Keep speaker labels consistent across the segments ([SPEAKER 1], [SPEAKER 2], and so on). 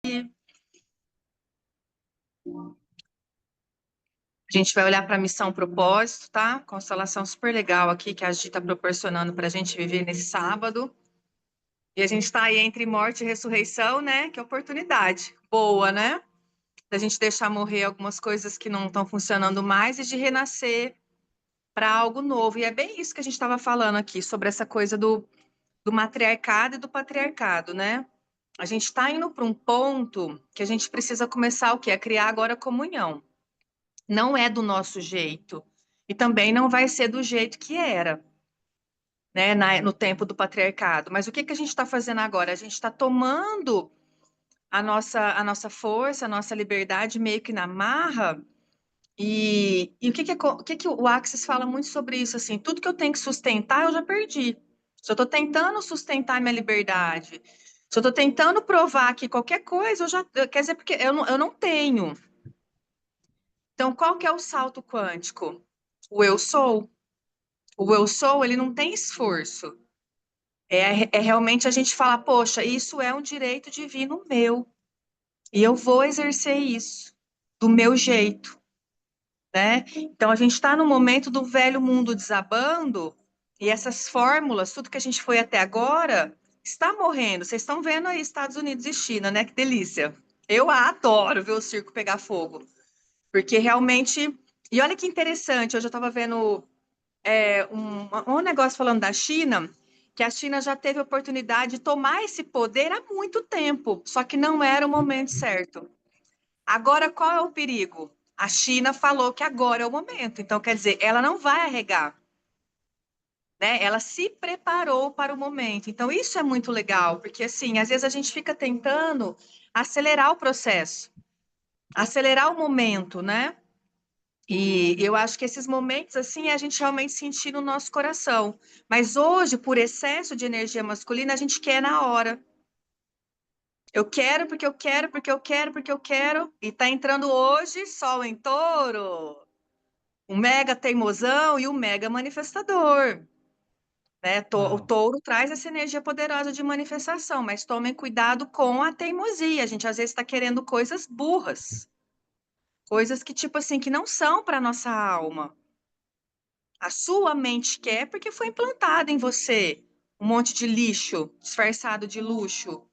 [SPEAKER 1] A gente vai olhar para a missão propósito, tá? Constelação super legal aqui que a Gi está proporcionando para a gente viver nesse sábado. E a gente está aí entre morte e ressurreição, né? Que oportunidade boa, né? Da gente deixar morrer algumas coisas que não estão funcionando mais e de renascer para algo novo. E é bem isso que a gente estava falando aqui, sobre essa coisa do matriarcado e do patriarcado, né? A gente está indo para um ponto que a gente precisa começar o quê? A criar agora comunhão. Não é do nosso jeito. E também não vai ser do jeito que era, né, no tempo do patriarcado. Mas o que que a gente está fazendo agora? A gente está tomando a nossa força, a nossa liberdade meio que na marra. E o que que o Axis fala muito sobre isso? Assim, tudo que eu tenho que sustentar, eu já perdi. Se eu estou tentando sustentar minha liberdade, se eu estou tentando provar que qualquer coisa, quer dizer, porque eu não tenho. Então, qual que é o salto quântico? O eu sou. O eu sou, ele não tem esforço. É realmente a gente falar, poxa, isso é um direito divino meu. E eu vou exercer isso do meu jeito, né? Então, a gente está no momento do velho mundo desabando e essas fórmulas, tudo que a gente foi até agora, está morrendo. Vocês estão vendo aí Estados Unidos e China, né? Que delícia. Eu adoro ver o circo pegar fogo, porque realmente... E olha que interessante, hoje eu estava vendo um negócio falando da China, que a China já teve a oportunidade de tomar esse poder há muito tempo, só que não era o momento certo. Agora, qual é o perigo? A China falou que agora é o momento, então quer dizer, ela não vai arregar, né? Ela se preparou para o momento. Então, isso é muito legal, porque assim, às vezes a gente fica tentando acelerar o processo, acelerar o momento, né? E eu acho que esses momentos, assim, é a gente realmente sentir no nosso coração. Mas hoje, por excesso de energia masculina, a gente quer na hora. Eu quero, porque eu quero, porque eu quero, porque eu quero. E tá entrando hoje Sol em Touro. Um mega teimosão e um mega manifestador. Né? O
[SPEAKER 2] Uau.
[SPEAKER 1] touro traz essa energia poderosa de manifestação, mas tomem cuidado com a teimosia. A gente às vezes está querendo coisas burras. Coisas que, tipo assim, que não são para nossa alma. A sua mente quer porque foi implantado em você um monte de lixo disfarçado de luxo.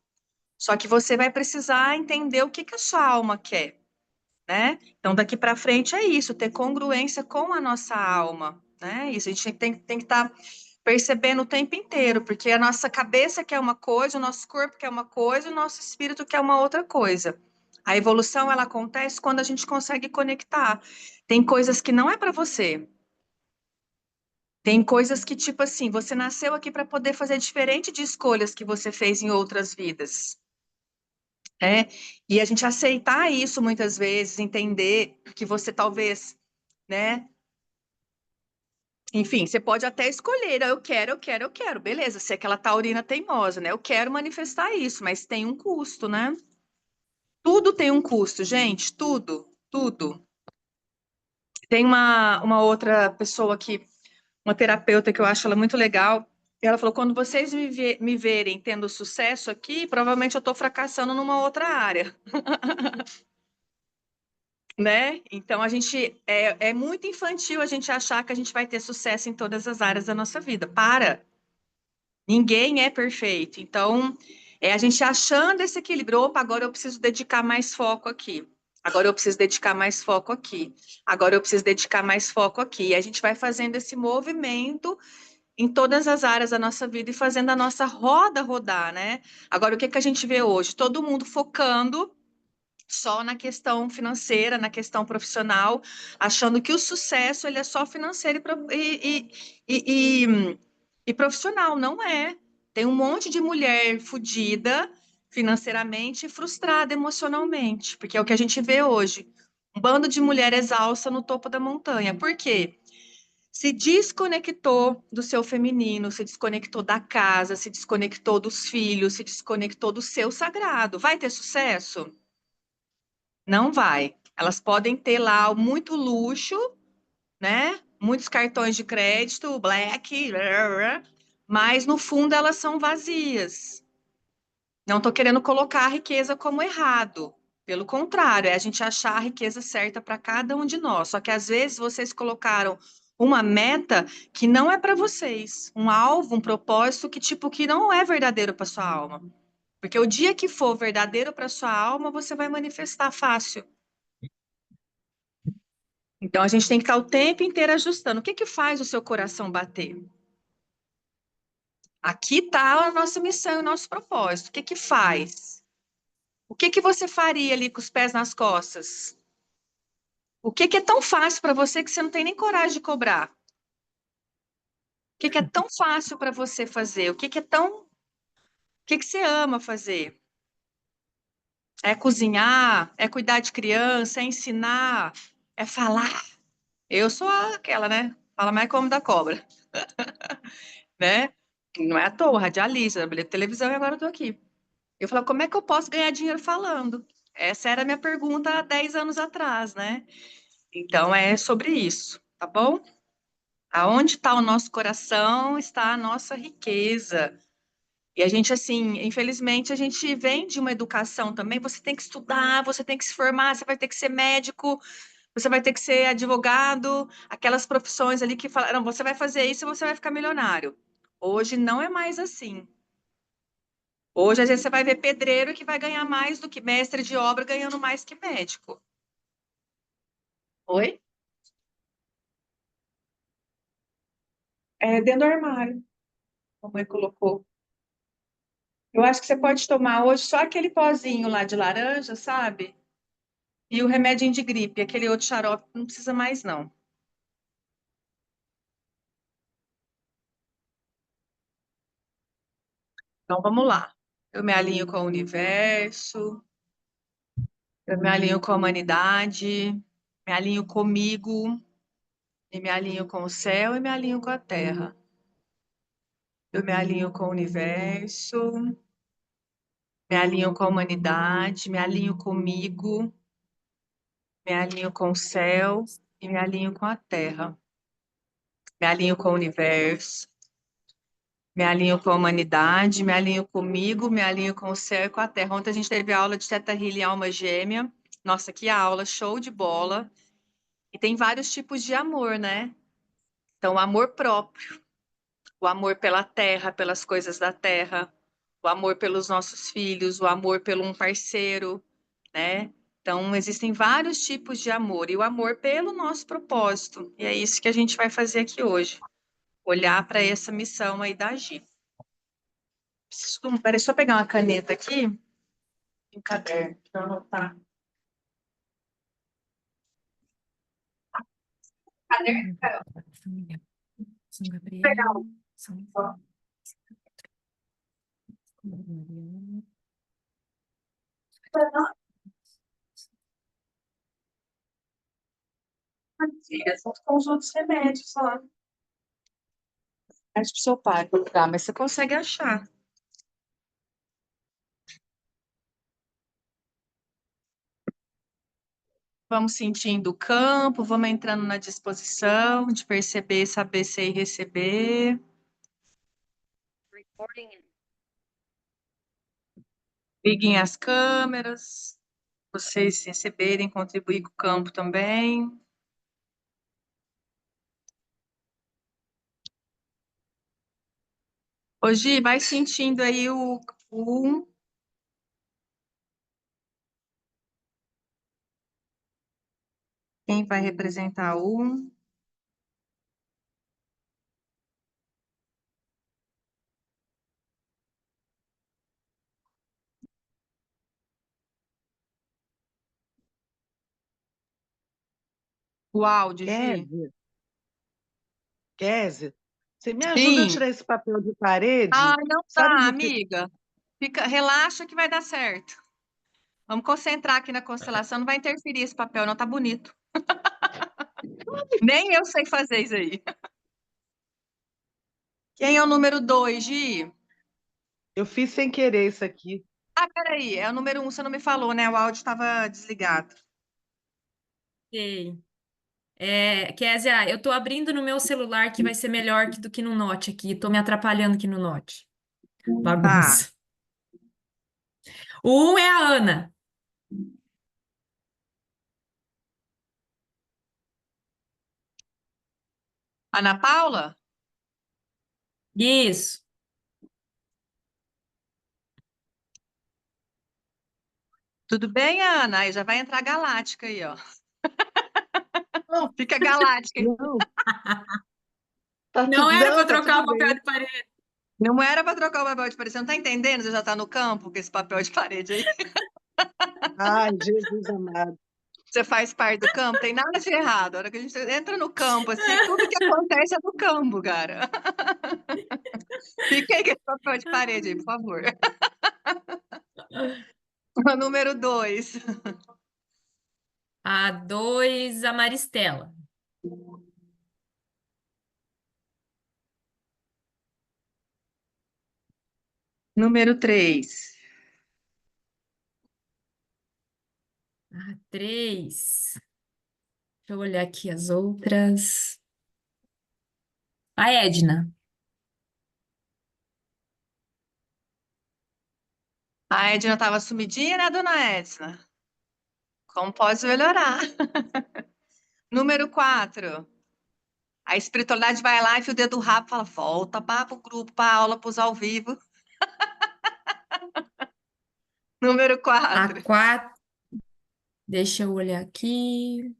[SPEAKER 1] Só que você vai precisar entender o que que a sua alma quer, né? Então, daqui para frente é isso, ter congruência com a nossa alma, né? Isso a gente tem que estar percebendo o tempo inteiro, porque a nossa cabeça quer uma coisa, o nosso corpo quer uma coisa, o nosso espírito quer uma outra coisa. A evolução, ela acontece quando a gente consegue conectar. Tem coisas que não é para você. Tem coisas que, tipo assim, você nasceu aqui para poder fazer diferente de escolhas que você fez em outras vidas, né? E a gente aceitar isso muitas vezes, entender que você talvez, né? Enfim, você pode até escolher, "Ah, eu quero, eu quero, eu quero", beleza, você é aquela taurina teimosa, né? Eu quero manifestar isso, mas tem um custo, né? Tudo tem um custo, gente, tudo, tudo. Tem uma outra pessoa aqui, uma terapeuta que eu acho ela muito legal. E ela falou: quando vocês me verem tendo sucesso aqui, provavelmente eu estou fracassando numa outra área, né? Então a gente é muito infantil a gente achar que a gente vai ter sucesso em todas as áreas da nossa vida. Para! Ninguém é perfeito. Então, é a gente achando esse equilíbrio. Opa, agora eu preciso dedicar mais foco aqui. Agora eu preciso dedicar mais foco aqui. Agora eu preciso dedicar mais foco aqui. E a gente vai fazendo esse movimento em todas as áreas da nossa vida e fazendo a nossa roda rodar, né? Agora, o que que a gente vê hoje? Todo mundo focando só na questão financeira, na questão profissional, achando que o sucesso ele é só financeiro e profissional. Não é. Tem um monte de mulher fodida financeiramente e frustrada emocionalmente, porque é o que a gente vê hoje. Um bando de mulher exausta no topo da montanha. Por quê? Se desconectou do seu feminino, se desconectou da casa, se desconectou dos filhos, se desconectou do seu sagrado. Vai ter sucesso? Não vai. Elas podem ter lá muito luxo, né? Muitos cartões de crédito, black, mas no fundo elas são vazias. Não estou querendo colocar a riqueza como errado. Pelo contrário, é a gente achar a riqueza certa para cada um de nós. Só que às vezes vocês colocaram uma meta que não é para vocês, um alvo, um propósito que tipo que não é verdadeiro para sua alma. Porque o dia que for verdadeiro para sua alma, você vai manifestar fácil. Então a gente tem que estar o tempo inteiro ajustando. O que que faz o seu coração bater? Aqui está a nossa missão e o nosso propósito. O que que faz? O que que você faria ali com os pés nas costas? O que que é tão fácil para você que você não tem nem coragem de cobrar? O que que é tão fácil para você fazer? O que que é tão, o que que você ama fazer? É cozinhar, é cuidar de criança, é ensinar, é falar. Eu sou aquela, né? Fala mais como da cobra, né? Não é à toa, radialista, trabalhei com televisão e agora eu tô aqui. Eu falo, como é que eu posso ganhar dinheiro falando? Essa era a minha pergunta há 10 anos atrás, né? Então é sobre isso, tá bom? Aonde está o nosso coração, está a nossa riqueza. E a gente, assim, infelizmente, a gente vem de uma educação também. Você tem que estudar, você tem que se formar, você vai ter que ser médico, você vai ter que ser advogado, aquelas profissões ali que falaram, você vai fazer isso e você vai ficar milionário. Hoje não é mais assim. Hoje, às vezes, você vai ver pedreiro que vai ganhar mais do que mestre de obra ganhando mais que médico. Oi? É dentro do armário, a mãe colocou. Eu acho que você pode tomar hoje só aquele pozinho lá de laranja, sabe? E o remedinho de gripe, aquele outro xarope, não precisa mais, não. Então, vamos lá. Eu me alinho com o universo, eu me alinho com a humanidade, me alinho comigo, e me alinho com o céu e me alinho com a terra. Eu me alinho com o universo, me alinho com a humanidade, me alinho comigo, me alinho com o céu e me alinho com a terra. Me alinho com o universo, me alinho com a humanidade, me alinho comigo, me alinho com o céu e com a terra. Ontem a gente teve aula de Teta Healing Alma Gêmea. Nossa, que aula, show de bola. E tem vários tipos de amor, né? Então, o amor próprio, o amor pela terra, pelas coisas da terra, o amor pelos nossos filhos, o amor pelo um parceiro, né? Então, existem vários tipos de amor e o amor pelo nosso propósito. E é isso que a gente vai fazer aqui hoje. Olhar para essa missão aí da Gi. Peraí, só pegar uma caneta aqui e um caderno para anotar. Caderno, Carol.
[SPEAKER 2] São
[SPEAKER 1] Pegar
[SPEAKER 2] Gabriel, São
[SPEAKER 1] o-
[SPEAKER 2] Mariana.
[SPEAKER 1] Filha, junto com os outros remédios lá. Acho que o seu pai. Tá, mas você consegue achar. Vamos sentindo o campo, vamos entrando na disposição de perceber, saber ser e receber. Liguem as câmeras, vocês receberem, contribuir com o campo também. Hoje vai sentindo aí o um. Quem vai representar o um? O áudio, Gi?
[SPEAKER 3] Kézia, Kézia, você me ajuda a
[SPEAKER 1] Sim.
[SPEAKER 3] tirar esse papel de
[SPEAKER 1] Ah,
[SPEAKER 3] parede?
[SPEAKER 1] não
[SPEAKER 3] Sabe
[SPEAKER 1] dá,
[SPEAKER 3] do que?
[SPEAKER 1] amiga. Fica, relaxa que vai dar certo. Vamos concentrar aqui na constelação, não vai interferir esse papel, não tá bonito. Nem eu sei fazer isso aí. Quem é o número 2, Gi?
[SPEAKER 3] Eu fiz sem querer isso aqui.
[SPEAKER 1] Ah, peraí, é o número 1, você não me falou, né? O áudio estava desligado.
[SPEAKER 2] Ok. Kézia, eu tô abrindo no meu celular que vai ser melhor do que no Note aqui. Tô me atrapalhando aqui no Note.
[SPEAKER 1] Tá.
[SPEAKER 2] Bagunça. O 1 é a Ana.
[SPEAKER 1] Ana Paula?
[SPEAKER 2] Isso.
[SPEAKER 1] Tudo bem, Ana? Aí já vai entrar Galáctica aí, ó.
[SPEAKER 3] Não,
[SPEAKER 1] Fica Galáctica.
[SPEAKER 3] não, tá
[SPEAKER 2] Não
[SPEAKER 3] tudo,
[SPEAKER 2] era
[SPEAKER 3] não,
[SPEAKER 2] para
[SPEAKER 3] tá
[SPEAKER 2] trocar
[SPEAKER 3] tudo
[SPEAKER 2] o papel
[SPEAKER 3] bem.
[SPEAKER 2] de parede.
[SPEAKER 1] Não era para trocar o papel de parede. Você não tá entendendo? Você já tá no campo com esse papel de parede aí.
[SPEAKER 3] Ai, Jesus amado.
[SPEAKER 1] Você faz parte do campo, tem nada de errado. A hora que a gente entra no campo, assim, tudo que acontece é no campo, cara. Fica aí com esse papel de parede aí, por favor. O número 2.
[SPEAKER 2] A 2, a Maristela.
[SPEAKER 1] Número 3.
[SPEAKER 2] A 3. Deixa eu olhar aqui as outras. A Edna.
[SPEAKER 1] A Edna estava sumidinha, né, dona Edna? Como pode melhorar? Número 4. A espiritualidade vai lá e enfia o dedo do rabo e fala: volta para o grupo, para a aula, para os ao vivo. Número
[SPEAKER 2] A
[SPEAKER 1] 4.
[SPEAKER 2] 4. Deixa eu olhar aqui.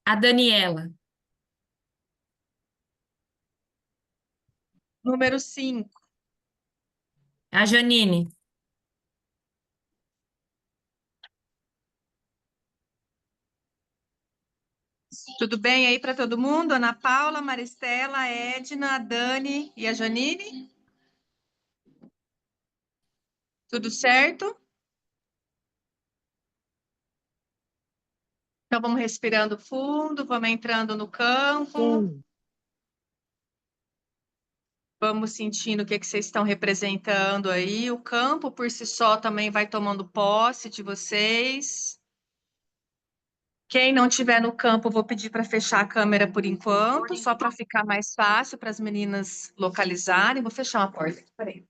[SPEAKER 2] A Daniela.
[SPEAKER 1] Número 5.
[SPEAKER 2] A Janine.
[SPEAKER 1] Tudo bem aí para todo mundo? Ana Paula, Maristela, a Edna, a Dani e a Janine? Tudo certo? Então vamos respirando fundo, vamos entrando no campo,
[SPEAKER 3] Sim.
[SPEAKER 1] vamos sentindo o que que vocês estão representando aí. O campo por si só também vai tomando posse de vocês. Quem não tiver no campo, eu vou pedir para fechar a câmera por enquanto, só para ficar mais fácil para as meninas localizarem. Vou fechar uma porta aqui, peraí.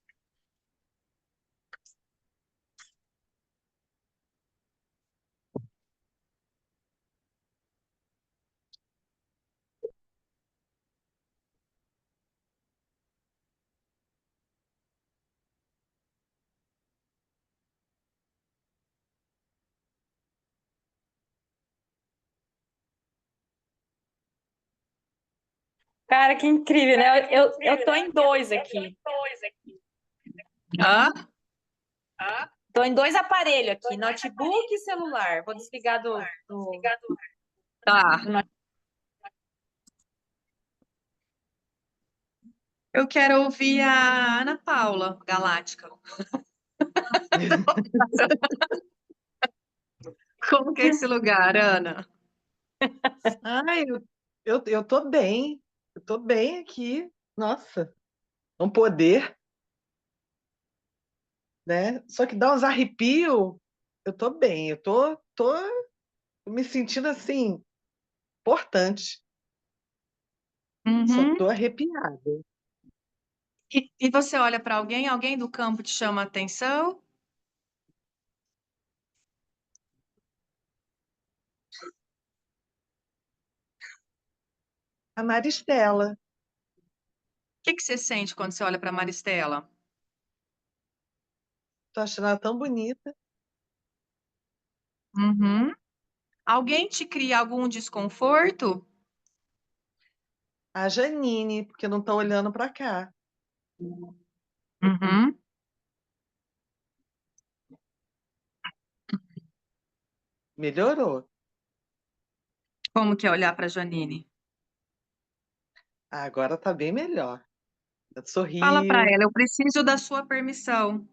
[SPEAKER 2] Cara, que incrível, né? Eu tô em dois aqui.
[SPEAKER 1] Hã?
[SPEAKER 2] Tô em dois aparelhos aqui, notebook e celular. Vou desligar do...
[SPEAKER 1] Tá. Eu quero ouvir a Ana Paula Galáctica. Como que é esse lugar, Ana?
[SPEAKER 3] Ai, eu tô bem. Eu tô bem aqui. Nossa, um poder, né? Só que dá uns arrepios. Eu tô bem, tô me sentindo assim, importante. Só
[SPEAKER 1] Uhum.
[SPEAKER 3] tô arrepiada.
[SPEAKER 1] E você olha para alguém, alguém do campo te chama a atenção?
[SPEAKER 3] A Maristela,
[SPEAKER 1] O que que você sente quando você olha para Maristela?
[SPEAKER 3] tô achando ela tão bonita.
[SPEAKER 1] Uhum. Alguém te cria algum desconforto?
[SPEAKER 3] A Janine, porque não tá olhando pra cá.
[SPEAKER 1] Uhum.
[SPEAKER 3] Melhorou.
[SPEAKER 1] Como que é olhar para Janine?
[SPEAKER 3] Agora tá bem melhor. Ela
[SPEAKER 1] Fala para
[SPEAKER 3] sorriu.
[SPEAKER 1] ela, eu preciso da sua permissão.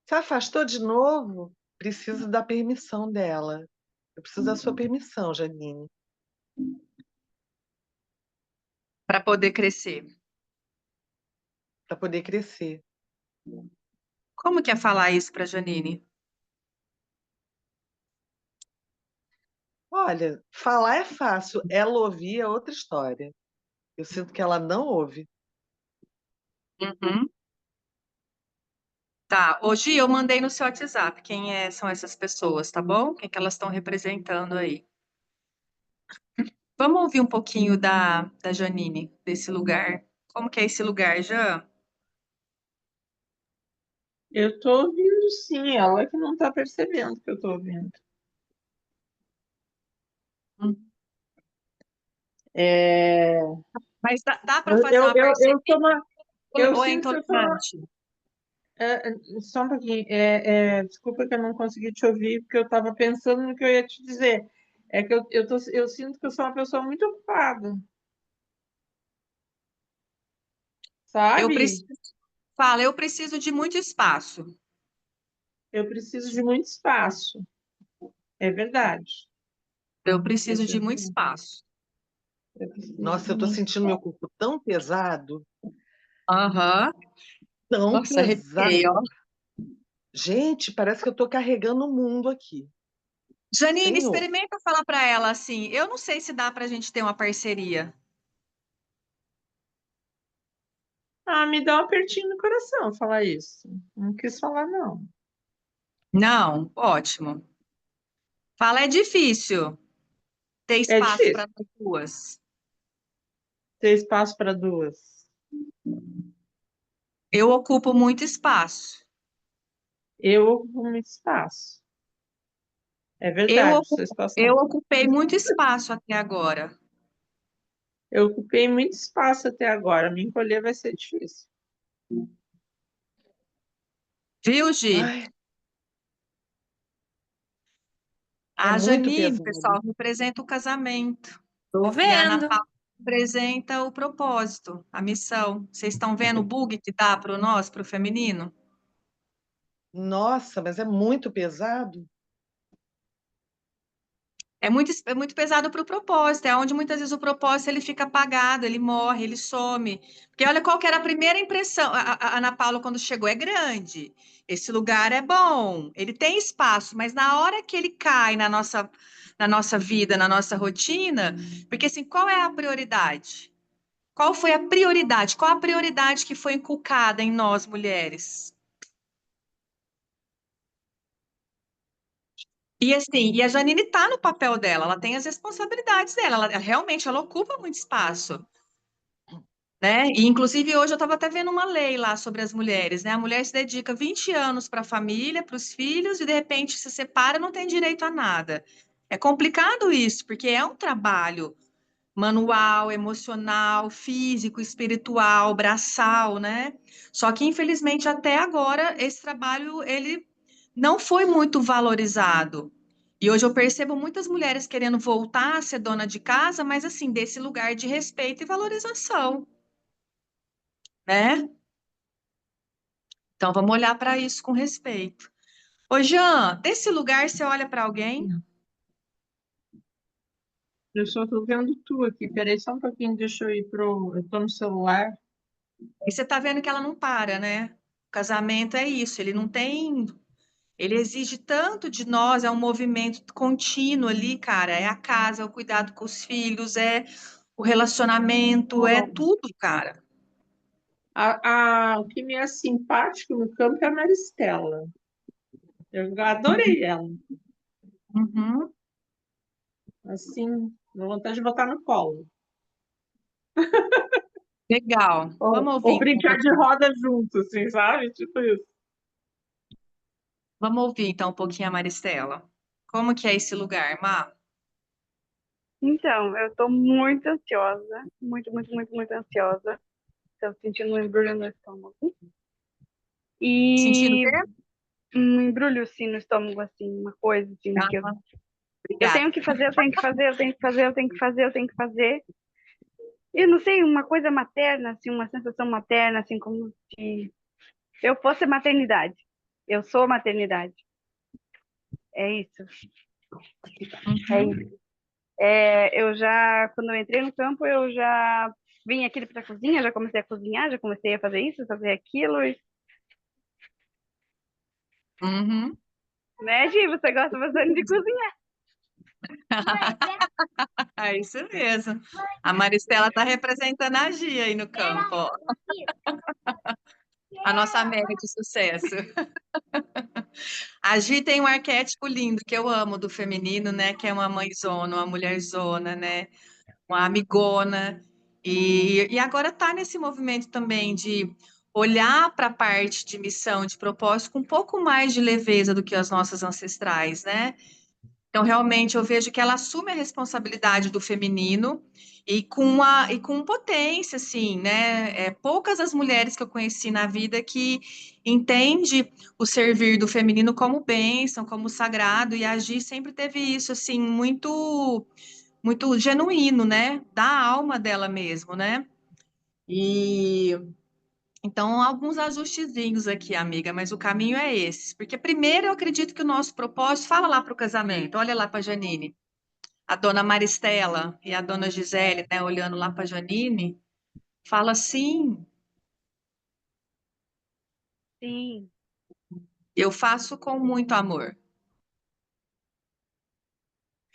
[SPEAKER 3] Se afastou de novo, preciso da permissão dela. Eu preciso da sua permissão, Janine,
[SPEAKER 1] Para poder crescer.
[SPEAKER 3] para poder crescer.
[SPEAKER 1] Como que é falar isso para Janine?
[SPEAKER 3] Olha, falar é fácil, ela ouvir é outra história. Eu sinto que ela não ouve.
[SPEAKER 1] Uhum. Tá, hoje eu mandei no seu WhatsApp são essas pessoas, tá bom? Quem que elas estão representando aí. Vamos ouvir um pouquinho da Janine, desse lugar. Como que é esse lugar, Jan?
[SPEAKER 4] Eu tô ouvindo sim, ela que não tá percebendo que eu tô ouvindo.
[SPEAKER 1] Hum.
[SPEAKER 4] É,
[SPEAKER 1] Mas dá para
[SPEAKER 4] eu,
[SPEAKER 1] fazer
[SPEAKER 4] eu,
[SPEAKER 1] uma
[SPEAKER 4] eu,
[SPEAKER 1] parceria
[SPEAKER 4] eu, tô uma- eu
[SPEAKER 1] ou é
[SPEAKER 4] sinto que eu tô.
[SPEAKER 1] intolerante?
[SPEAKER 4] Só um pouquinho. Desculpa que eu não consegui te ouvir, porque eu estava pensando no que eu ia te dizer. É que eu sinto que eu sou uma pessoa muito ocupada,
[SPEAKER 1] Eu
[SPEAKER 4] sabe?
[SPEAKER 1] preciso, fala, eu preciso de muito espaço.
[SPEAKER 4] Eu preciso de muito espaço. É verdade.
[SPEAKER 1] Eu
[SPEAKER 4] Eu
[SPEAKER 1] preciso de muito
[SPEAKER 4] preciso,
[SPEAKER 1] espaço.
[SPEAKER 4] eu preciso
[SPEAKER 3] Nossa,
[SPEAKER 4] de
[SPEAKER 3] eu tô
[SPEAKER 4] muito
[SPEAKER 3] sentindo meu corpo
[SPEAKER 1] Aham.
[SPEAKER 3] tão
[SPEAKER 1] Nossa, arrepiei, ó.
[SPEAKER 3] pesado. Gente, parece que eu tô carregando o mundo aqui.
[SPEAKER 1] Janine,
[SPEAKER 3] Senhor.
[SPEAKER 1] experimenta falar para ela assim. Eu não sei se dá para a gente ter uma parceria.
[SPEAKER 4] Ah, me dá um apertinho no coração falar isso. Não quis falar, não.
[SPEAKER 1] Não, ótimo. Fala, é difícil ter
[SPEAKER 4] É
[SPEAKER 1] espaço
[SPEAKER 4] difícil
[SPEAKER 1] para nós duas.
[SPEAKER 4] ter espaço para duas.
[SPEAKER 1] Eu ocupo muito espaço.
[SPEAKER 4] Eu ocupo muito espaço. É
[SPEAKER 1] Eu,
[SPEAKER 4] verdade,
[SPEAKER 1] ocu-
[SPEAKER 4] sua situação.
[SPEAKER 1] eu ocupei muito espaço até agora.
[SPEAKER 4] Eu ocupei muito espaço até agora. Me encolher vai ser difícil.
[SPEAKER 1] Viu, Gi?
[SPEAKER 3] Ai, é
[SPEAKER 1] A
[SPEAKER 3] muito
[SPEAKER 1] Janine,
[SPEAKER 3] pesado.
[SPEAKER 1] pessoal, representa o casamento.
[SPEAKER 2] Tô
[SPEAKER 1] E a Ana
[SPEAKER 2] vendo.
[SPEAKER 1] Paula representa o propósito, a missão. Vocês estão vendo o bug que dá para o nós, para o feminino?
[SPEAKER 3] Nossa, mas é muito pesado.
[SPEAKER 1] É muito pesado para o propósito, é onde muitas vezes o propósito ele fica apagado, ele morre, ele some. Porque olha qual que era a primeira impressão, a Ana Paula quando chegou, é grande, esse lugar é bom, ele tem espaço, mas na hora que ele cai na nossa vida, na nossa rotina, porque assim, qual é a prioridade? Qual foi a prioridade? Qual a prioridade que foi inculcada em nós, mulheres? E assim, e a Janine está no papel dela, ela tem as responsabilidades dela, realmente ela ocupa muito espaço, né? E inclusive hoje eu estava até vendo uma lei lá sobre as mulheres, né? A mulher se dedica 20 anos para a família, para os filhos, e de repente se separa, não tem direito a nada. É complicado isso, porque é um trabalho manual, emocional, físico, espiritual, braçal, né? Só que infelizmente até agora esse trabalho ele não foi muito valorizado. E hoje eu percebo muitas mulheres querendo voltar a ser dona de casa, mas assim, desse lugar de respeito e valorização, né? Então vamos olhar para isso com respeito. Ô, Jean, desse lugar você olha para alguém
[SPEAKER 4] Eu só tô vendo tu aqui. Peraí só um pouquinho, deixa eu ir pro. Eu tô no celular.
[SPEAKER 1] e você tá vendo que ela não para, né? O casamento é isso, ele não tem. Ele exige tanto de nós, é um movimento contínuo ali, cara. É a casa, é o cuidado com os filhos, é o relacionamento, é
[SPEAKER 4] Ó,
[SPEAKER 1] tudo, cara.
[SPEAKER 4] o que me é simpático no campo é a Maristela. Eu adorei ela.
[SPEAKER 1] Uhum.
[SPEAKER 4] Assim, dá vontade de botar no colo.
[SPEAKER 1] Legal. Vamos
[SPEAKER 4] Ou
[SPEAKER 1] ouvir então um
[SPEAKER 4] brincar de
[SPEAKER 1] pouquinho.
[SPEAKER 4] roda junto, assim, sabe? Tipo isso.
[SPEAKER 1] Vamos ouvir então um pouquinho a Maristela. Como que é esse lugar, Má?
[SPEAKER 5] Então, eu tô muito ansiosa, muito ansiosa. Tô sentindo um embrulho no estômago.
[SPEAKER 1] Sentindo o
[SPEAKER 5] E
[SPEAKER 1] quê?
[SPEAKER 5] um embrulho assim no estômago, assim, uma coisa assim que
[SPEAKER 1] Ah,
[SPEAKER 5] eu
[SPEAKER 1] obrigada.
[SPEAKER 5] tenho que fazer, eu tenho que fazer, eu tenho que fazer, eu tenho que fazer, eu tenho que fazer. E não sei, uma coisa materna, assim, uma sensação materna, assim, como se eu fosse maternidade. Eu sou maternidade. É isso, é
[SPEAKER 1] Uhum.
[SPEAKER 5] isso. É, eu já, quando eu entrei no campo, eu já vim aqui para a cozinha, já comecei a cozinhar, já comecei a fazer isso, fazer aquilo,
[SPEAKER 1] Uhum.
[SPEAKER 5] né, Gi? Você gosta bastante de cozinhar.
[SPEAKER 1] É isso mesmo. A Maristela está representando a Gia aí no campo, ó. A nossa mega de sucesso. A Gi tem um arquétipo lindo que eu amo do feminino, né? Que é uma mãezona, uma mulherzona, né? Uma amigona. E agora está nesse movimento também de olhar para a parte de missão, de propósito, com um pouco mais de leveza do que as nossas ancestrais, né? Então, realmente, eu vejo que ela assume a responsabilidade do feminino e com potência, assim, né? Poucas as mulheres que eu conheci na vida que entende o servir do feminino como bênção, como sagrado, e a Gi sempre teve isso, assim, muito genuíno, né? Da alma dela mesmo, né? E então, alguns ajustezinhos aqui, amiga, mas o caminho é esse. Porque primeiro eu acredito que o nosso propósito, fala lá para o casamento, olha lá para a Janine, a dona Maristela e a dona Gisele, né, olhando lá para a Janine, fala assim:
[SPEAKER 5] Sim,
[SPEAKER 1] eu faço com muito amor.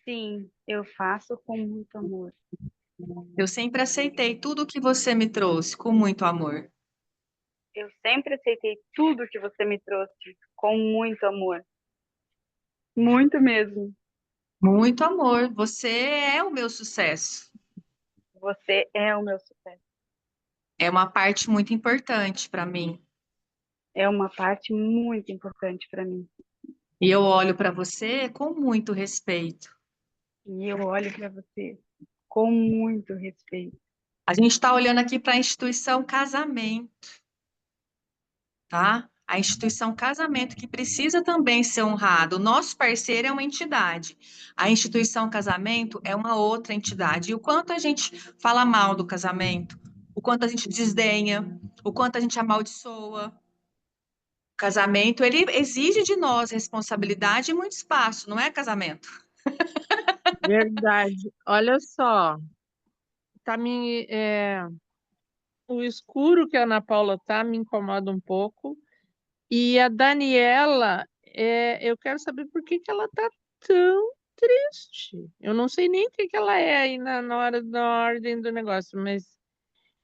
[SPEAKER 5] sim, eu faço com muito amor.
[SPEAKER 1] Eu sempre aceitei tudo o que você me trouxe com muito amor.
[SPEAKER 5] Eu sempre aceitei tudo que você me trouxe com muito amor. Muito mesmo.
[SPEAKER 1] Muito amor. Você é o meu sucesso.
[SPEAKER 5] Você é o meu sucesso.
[SPEAKER 1] É uma parte muito importante para mim.
[SPEAKER 5] É uma parte muito importante para mim.
[SPEAKER 1] E eu olho para você com muito respeito.
[SPEAKER 5] E eu olho para você com muito respeito.
[SPEAKER 1] A gente está olhando aqui para a instituição casamento, tá? A instituição casamento que precisa também ser honrado. O nosso parceiro é uma entidade. A instituição casamento é uma outra entidade. E o quanto a gente fala mal do casamento, o quanto a gente desdenha, o quanto a gente amaldiçoa. O casamento, ele exige de nós responsabilidade e muito espaço, não é casamento?
[SPEAKER 4] Verdade. Olha só, o escuro que a Ana Paula tá me incomoda um pouco. E a Daniela, eu quero saber por que que ela tá tão triste. Eu não sei nem o que que ela é aí na ordem do negócio, mas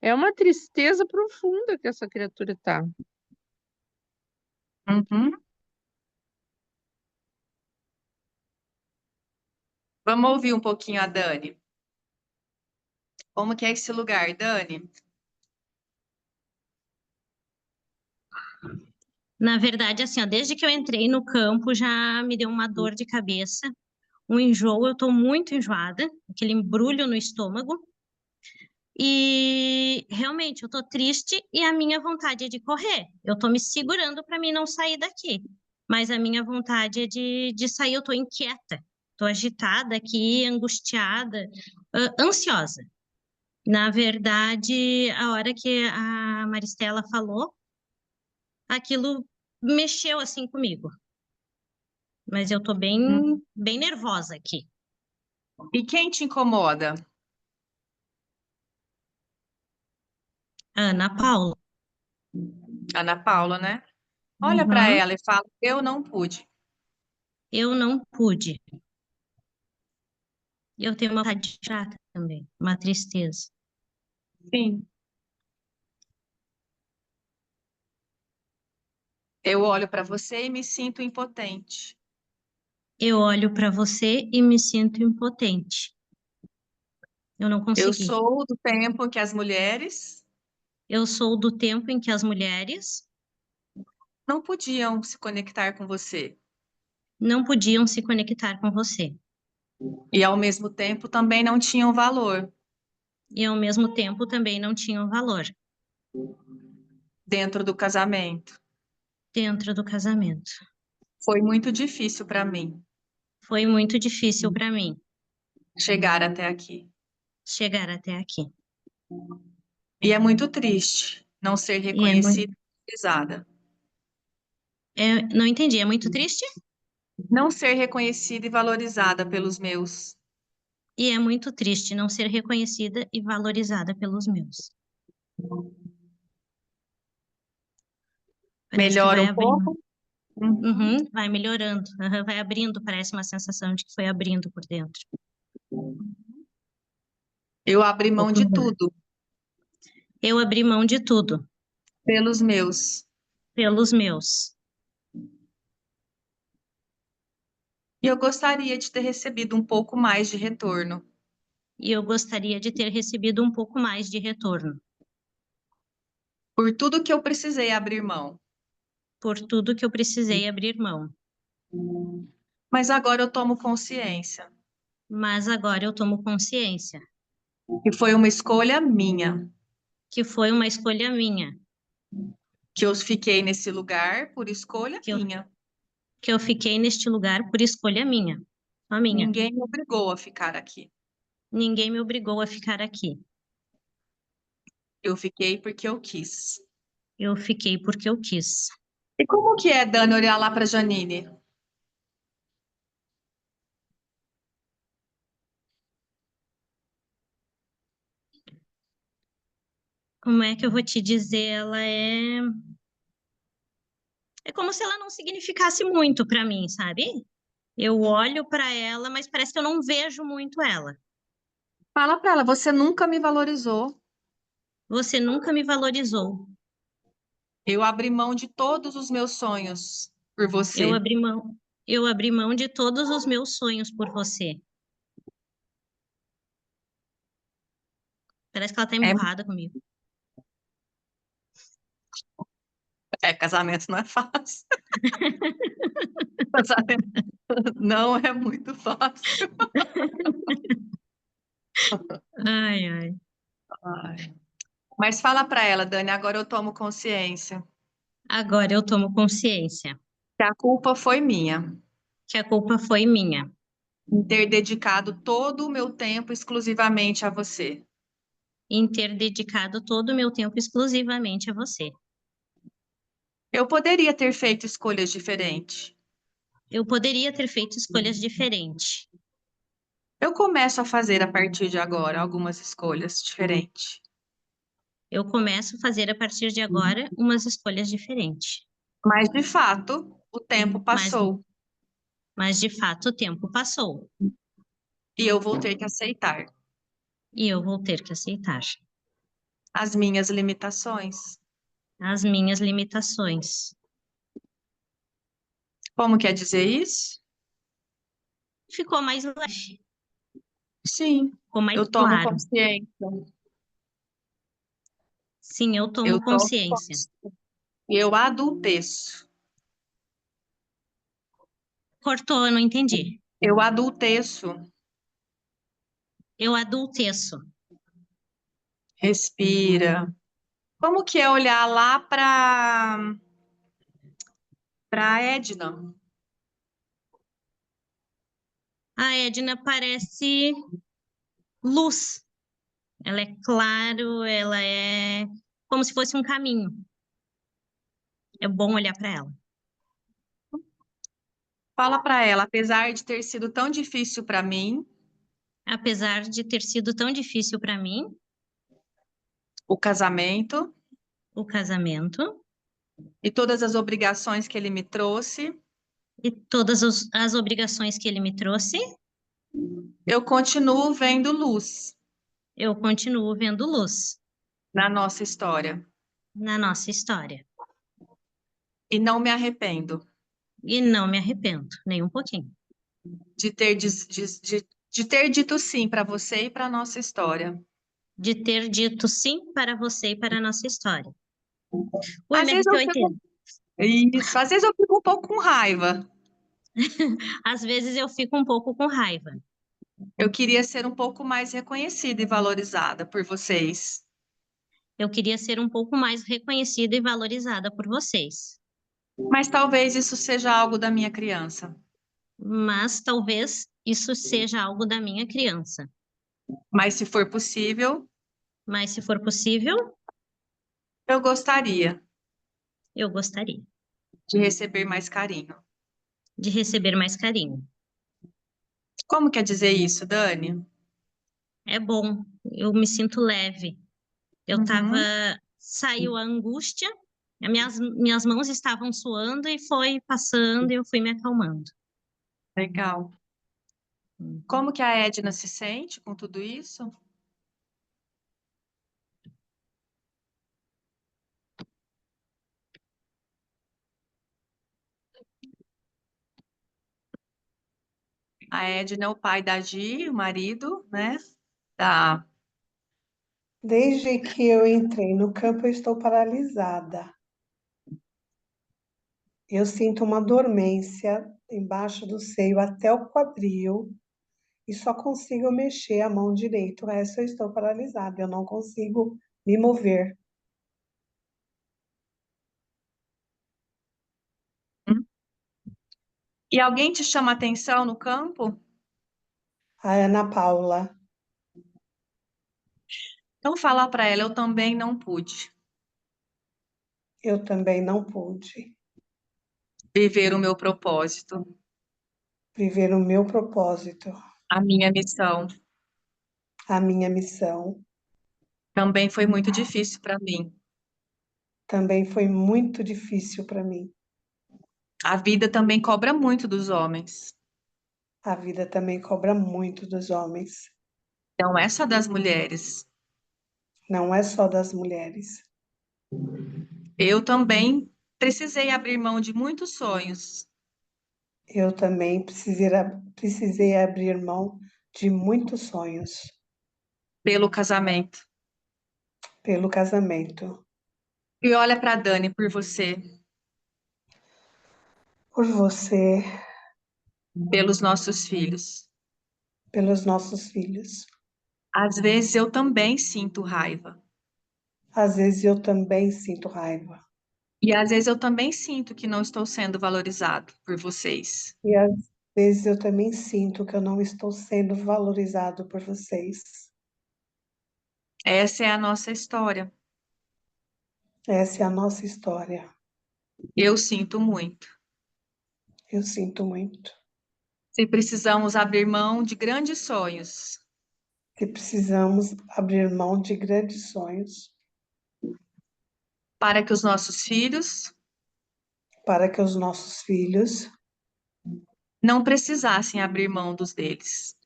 [SPEAKER 4] é uma tristeza profunda que essa criatura tá.
[SPEAKER 1] Uhum. Vamos ouvir um pouquinho a Dani. Como que é esse lugar, Dani?
[SPEAKER 6] Na verdade, assim, ó, desde que eu entrei no campo já me deu uma dor de cabeça, um enjoo, eu tô muito enjoada, aquele embrulho no estômago. E realmente eu tô triste e a minha vontade é de correr. Eu tô me segurando para mim não sair daqui. Mas a minha vontade é de sair, eu tô inquieta. Tô agitada aqui, angustiada, ansiosa. Na verdade, a hora que a Maristela falou, aquilo mexeu assim comigo. Mas eu tô bem nervosa aqui.
[SPEAKER 1] E quem te incomoda?
[SPEAKER 6] Ana Paula.
[SPEAKER 1] Ana Paula, né? Olha para
[SPEAKER 6] Uhum.
[SPEAKER 1] ela e fala: eu não pude.
[SPEAKER 6] Eu não pude. Eu tenho uma vontade de chorar também, uma tristeza.
[SPEAKER 1] Sim. Eu olho para você e me sinto impotente.
[SPEAKER 6] Eu olho para você e me sinto impotente. Eu não
[SPEAKER 1] Eu
[SPEAKER 6] consegui.
[SPEAKER 1] sou do tempo em que as mulheres
[SPEAKER 6] Eu sou do tempo em que as mulheres
[SPEAKER 1] não podiam se conectar com você.
[SPEAKER 6] não podiam se conectar com você.
[SPEAKER 1] E ao mesmo tempo também não tinham valor
[SPEAKER 6] E ao mesmo tempo também não tinham valor
[SPEAKER 1] dentro do casamento.
[SPEAKER 6] dentro do casamento.
[SPEAKER 1] Foi muito difícil para mim
[SPEAKER 6] Foi muito difícil para mim
[SPEAKER 1] chegar até aqui.
[SPEAKER 6] chegar até aqui.
[SPEAKER 1] E é muito triste não ser
[SPEAKER 6] E é muito,
[SPEAKER 1] reconhecida e valorizada.
[SPEAKER 6] não entendi, é muito triste?
[SPEAKER 1] Não ser reconhecida e valorizada pelos meus.
[SPEAKER 6] E é muito triste não ser reconhecida e valorizada pelos meus. Parece que
[SPEAKER 1] Melhora
[SPEAKER 6] vai
[SPEAKER 1] um
[SPEAKER 6] abrindo.
[SPEAKER 1] pouco?
[SPEAKER 6] Uhum, vai melhorando, aham, vai abrindo, parece uma sensação de que foi abrindo por dentro.
[SPEAKER 1] Eu abri
[SPEAKER 6] Um
[SPEAKER 1] mão
[SPEAKER 6] pouco
[SPEAKER 1] de
[SPEAKER 6] melhor.
[SPEAKER 1] tudo
[SPEAKER 6] Eu abri mão de tudo
[SPEAKER 1] pelos meus.
[SPEAKER 6] pelos meus.
[SPEAKER 1] E eu gostaria de ter recebido um pouco mais de retorno.
[SPEAKER 6] E eu gostaria de ter recebido um pouco mais de retorno
[SPEAKER 1] Por tudo que eu precisei abrir mão.
[SPEAKER 6] por tudo que eu precisei abrir mão.
[SPEAKER 1] Mas agora eu tomo consciência
[SPEAKER 6] Mas agora eu tomo consciência
[SPEAKER 1] que foi uma escolha minha,
[SPEAKER 6] que foi uma escolha minha,
[SPEAKER 1] que eu fiquei nesse lugar por escolha
[SPEAKER 6] que eu,
[SPEAKER 1] minha.
[SPEAKER 6] que eu fiquei neste lugar por escolha minha, só minha.
[SPEAKER 1] Ninguém me obrigou a ficar aqui.
[SPEAKER 6] Ninguém me obrigou a ficar aqui.
[SPEAKER 1] Eu fiquei porque eu quis.
[SPEAKER 6] Eu fiquei porque eu quis.
[SPEAKER 1] E como que é, Dani, olhar lá para Janine?
[SPEAKER 6] Como é que eu vou te dizer? Ela é. É como se ela não significasse muito para mim, sabe? Eu olho para ela, mas parece que eu não vejo muito ela.
[SPEAKER 1] Fala para ela, você nunca me valorizou.
[SPEAKER 6] Você nunca me valorizou.
[SPEAKER 1] Eu abri mão de todos os meus sonhos por
[SPEAKER 6] Eu
[SPEAKER 1] você.
[SPEAKER 6] abri mão. Eu abri mão de todos os meus sonhos por você. Parece que ela tá
[SPEAKER 1] É,
[SPEAKER 6] emburrada comigo.
[SPEAKER 1] casamento não é fácil. Casamento não é muito fácil.
[SPEAKER 6] Ai, ai.
[SPEAKER 1] Ai. Mas fala para ela, Dani, agora eu tomo consciência
[SPEAKER 6] Agora eu tomo consciência
[SPEAKER 1] que a culpa foi minha
[SPEAKER 6] que a culpa foi minha
[SPEAKER 1] em ter dedicado todo o meu tempo exclusivamente a você.
[SPEAKER 6] em ter dedicado todo o meu tempo exclusivamente a você.
[SPEAKER 1] Eu poderia ter feito escolhas diferentes.
[SPEAKER 6] Eu poderia ter feito escolhas diferentes.
[SPEAKER 1] Eu começo a fazer a partir de agora algumas escolhas diferentes.
[SPEAKER 6] Eu começo a fazer a partir de agora umas escolhas diferentes.
[SPEAKER 1] Mas, de fato, o tempo
[SPEAKER 6] Mas,
[SPEAKER 1] passou
[SPEAKER 6] mas de fato o tempo passou
[SPEAKER 1] e eu vou ter que aceitar
[SPEAKER 6] e eu vou ter que aceitar
[SPEAKER 1] as minhas limitações.
[SPEAKER 6] as minhas limitações.
[SPEAKER 1] Como quer dizer isso?
[SPEAKER 6] Ficou mais leve,
[SPEAKER 1] Sim,
[SPEAKER 6] ficou mais
[SPEAKER 1] eu tomo
[SPEAKER 6] claro.
[SPEAKER 1] consciência.
[SPEAKER 6] Sim, eu
[SPEAKER 1] Eu
[SPEAKER 6] tomo
[SPEAKER 1] tomo
[SPEAKER 6] consciência.
[SPEAKER 1] consciência. E eu adulteço.
[SPEAKER 6] Cortou, eu não entendi.
[SPEAKER 1] Eu adulteço.
[SPEAKER 6] Eu adulteço.
[SPEAKER 1] Respira. Como que é olhar lá para Edna?
[SPEAKER 6] A Edna parece luz. Ela é claro, ela é como se fosse um caminho. É bom olhar para ela.
[SPEAKER 1] Fala para ela, apesar de ter sido tão difícil para mim,
[SPEAKER 6] Apesar de ter sido tão difícil para mim,
[SPEAKER 1] o casamento
[SPEAKER 6] o casamento
[SPEAKER 1] e todas as obrigações que ele me trouxe,
[SPEAKER 6] e todas as obrigações que ele me trouxe,
[SPEAKER 1] eu continuo vendo luz
[SPEAKER 6] eu continuo vendo luz
[SPEAKER 1] na nossa história
[SPEAKER 6] na nossa história.
[SPEAKER 1] e não me arrependo
[SPEAKER 6] E não me arrependo, nem um pouquinho,
[SPEAKER 1] de ter, de ter dito sim para você e para a nossa história.
[SPEAKER 6] de ter dito sim para você e para a nossa história. Ui,
[SPEAKER 1] Às
[SPEAKER 6] me
[SPEAKER 1] vezes eu
[SPEAKER 6] arrepiou inteiro.
[SPEAKER 1] fico, isso, às vezes eu fico um pouco com raiva.
[SPEAKER 6] Às vezes eu fico um pouco com raiva.
[SPEAKER 1] Eu queria ser um pouco mais reconhecida e valorizada por vocês.
[SPEAKER 6] Eu queria ser um pouco mais reconhecida e valorizada por vocês.
[SPEAKER 1] Mas talvez isso seja algo da minha criança.
[SPEAKER 6] Mas talvez isso seja algo da minha criança.
[SPEAKER 1] Mas se for possível,
[SPEAKER 6] Mas se for possível,
[SPEAKER 1] eu gostaria
[SPEAKER 6] eu gostaria
[SPEAKER 1] de receber mais carinho.
[SPEAKER 6] de receber mais carinho.
[SPEAKER 1] Como quer dizer isso, Dani?
[SPEAKER 6] É bom, eu me sinto leve. Eu tava,
[SPEAKER 1] Uhum.
[SPEAKER 6] saiu a angústia Minhas mãos estavam suando e foi passando e eu fui me acalmando.
[SPEAKER 1] Legal. Como que a Edna se sente com tudo isso? A Edna é o pai da Gi, o marido, né? Da...
[SPEAKER 7] Desde que eu entrei no campo, eu estou paralisada. Eu sinto uma dormência embaixo do seio até o quadril e só consigo mexer a mão direita. O resto eu estou paralisada, eu não consigo me mover.
[SPEAKER 1] E alguém te chama atenção no campo?
[SPEAKER 7] A Ana Paula,
[SPEAKER 1] Então fala para ela, eu também não pude
[SPEAKER 7] eu também não pude
[SPEAKER 1] viver o meu propósito,
[SPEAKER 7] viver o meu propósito,
[SPEAKER 1] a minha missão.
[SPEAKER 7] a minha missão.
[SPEAKER 1] Também foi muito difícil para mim.
[SPEAKER 7] Também foi muito difícil para mim.
[SPEAKER 1] A vida também cobra muito dos homens.
[SPEAKER 7] A vida também cobra muito dos homens,
[SPEAKER 1] Não é só das mulheres.
[SPEAKER 7] não é só das mulheres.
[SPEAKER 1] Eu também precisei abrir mão de muitos sonhos
[SPEAKER 7] Eu também precisei abrir mão de muitos sonhos
[SPEAKER 1] pelo casamento.
[SPEAKER 7] pelo casamento,
[SPEAKER 1] E olha para Dani por você,
[SPEAKER 7] por você,
[SPEAKER 1] pelos nossos filhos.
[SPEAKER 7] pelos nossos filhos.
[SPEAKER 1] Às vezes eu também sinto raiva.
[SPEAKER 7] Às vezes eu também sinto raiva.
[SPEAKER 1] E às vezes eu também sinto que não estou sendo valorizado por vocês.
[SPEAKER 7] E às vezes eu também sinto que eu não estou sendo valorizado por vocês.
[SPEAKER 1] Essa é a nossa história.
[SPEAKER 7] Essa é a nossa história.
[SPEAKER 1] Eu sinto muito.
[SPEAKER 7] Eu sinto muito.
[SPEAKER 1] Se precisamos abrir mão de grandes sonhos
[SPEAKER 7] Que precisamos abrir mão de grandes sonhos
[SPEAKER 1] para que os nossos filhos
[SPEAKER 7] para que os nossos filhos
[SPEAKER 1] não precisassem abrir mão dos deles.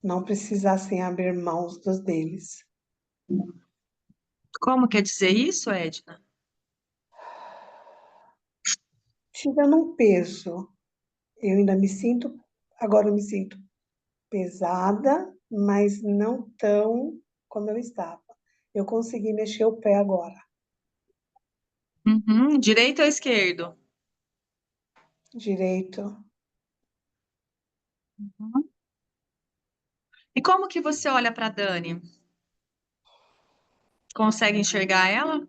[SPEAKER 7] não precisassem abrir mãos dos deles.
[SPEAKER 1] Como quer dizer isso, Edna?
[SPEAKER 7] Tirando um peso, eu ainda me sinto, agora eu me sinto pesada, mas não tão como eu estava. Eu consegui mexer o pé agora,
[SPEAKER 1] Uhum. Direito ou esquerdo?
[SPEAKER 7] direito.
[SPEAKER 1] Uhum. E como que você olha para Dani? Consegue enxergar ela?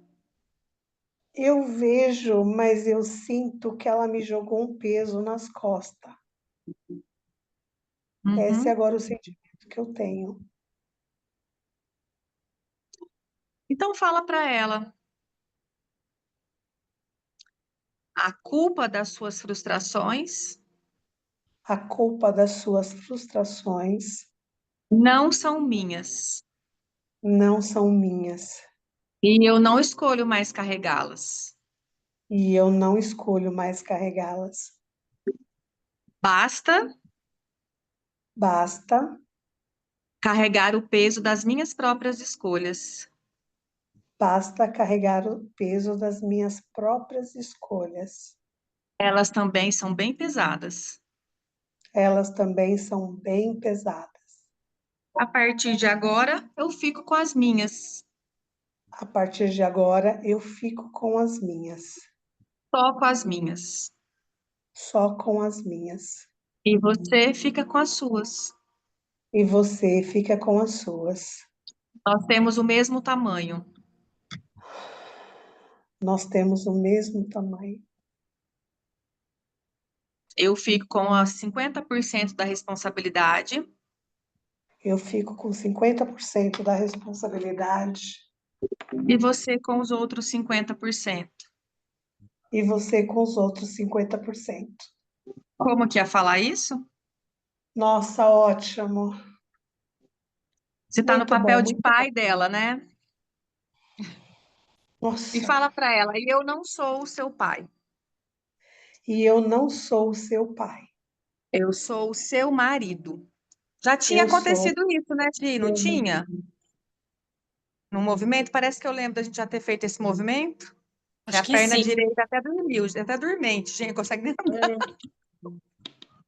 [SPEAKER 7] Eu vejo, mas eu sinto que ela me jogou um peso nas costas. Esse é
[SPEAKER 1] Uhum.
[SPEAKER 7] agora o sentimento que eu tenho.
[SPEAKER 1] Então fala para ela. A culpa das suas frustrações
[SPEAKER 7] A culpa das suas frustrações
[SPEAKER 1] não são minhas.
[SPEAKER 7] não são minhas.
[SPEAKER 1] E eu não escolho mais carregá-las.
[SPEAKER 7] E eu não escolho mais carregá-las.
[SPEAKER 1] Basta
[SPEAKER 7] Basta,
[SPEAKER 1] carregar o peso das minhas próprias escolhas.
[SPEAKER 7] basta carregar o peso das minhas próprias escolhas.
[SPEAKER 1] Elas também são bem pesadas.
[SPEAKER 7] Elas também são bem pesadas.
[SPEAKER 1] A partir de agora, eu fico com as minhas.
[SPEAKER 7] A partir de agora, eu fico com as minhas,
[SPEAKER 1] Só com as minhas.
[SPEAKER 7] só com as minhas.
[SPEAKER 1] E você fica com as suas.
[SPEAKER 7] E você fica com as suas.
[SPEAKER 1] Nós temos o mesmo tamanho.
[SPEAKER 7] Nós temos o mesmo tamanho.
[SPEAKER 1] Eu fico com as 50% da responsabilidade
[SPEAKER 7] Eu fico com 50% da responsabilidade
[SPEAKER 1] e você com os outros 50%.
[SPEAKER 7] e você com os outros 50%.
[SPEAKER 1] Como que ia falar isso?
[SPEAKER 7] Nossa, ótimo.
[SPEAKER 1] Você está no
[SPEAKER 7] Muito bom,
[SPEAKER 1] papel de
[SPEAKER 7] muito bom.
[SPEAKER 1] pai dela, né? E
[SPEAKER 7] Nossa,
[SPEAKER 1] fala para ela, eu não sou o seu pai.
[SPEAKER 7] e eu não sou o seu pai.
[SPEAKER 1] Eu sou o seu marido. Já tinha
[SPEAKER 7] Eu sou
[SPEAKER 1] acontecido isso, né, Gi? Não
[SPEAKER 7] seu
[SPEAKER 1] tinha?
[SPEAKER 7] marido.
[SPEAKER 1] No movimento, parece que eu lembro da gente já ter feito esse movimento. E
[SPEAKER 2] Acho
[SPEAKER 1] a
[SPEAKER 2] que
[SPEAKER 1] perna
[SPEAKER 2] sim.
[SPEAKER 1] direita até dormiu, até dormente, gente, consegue nem andar.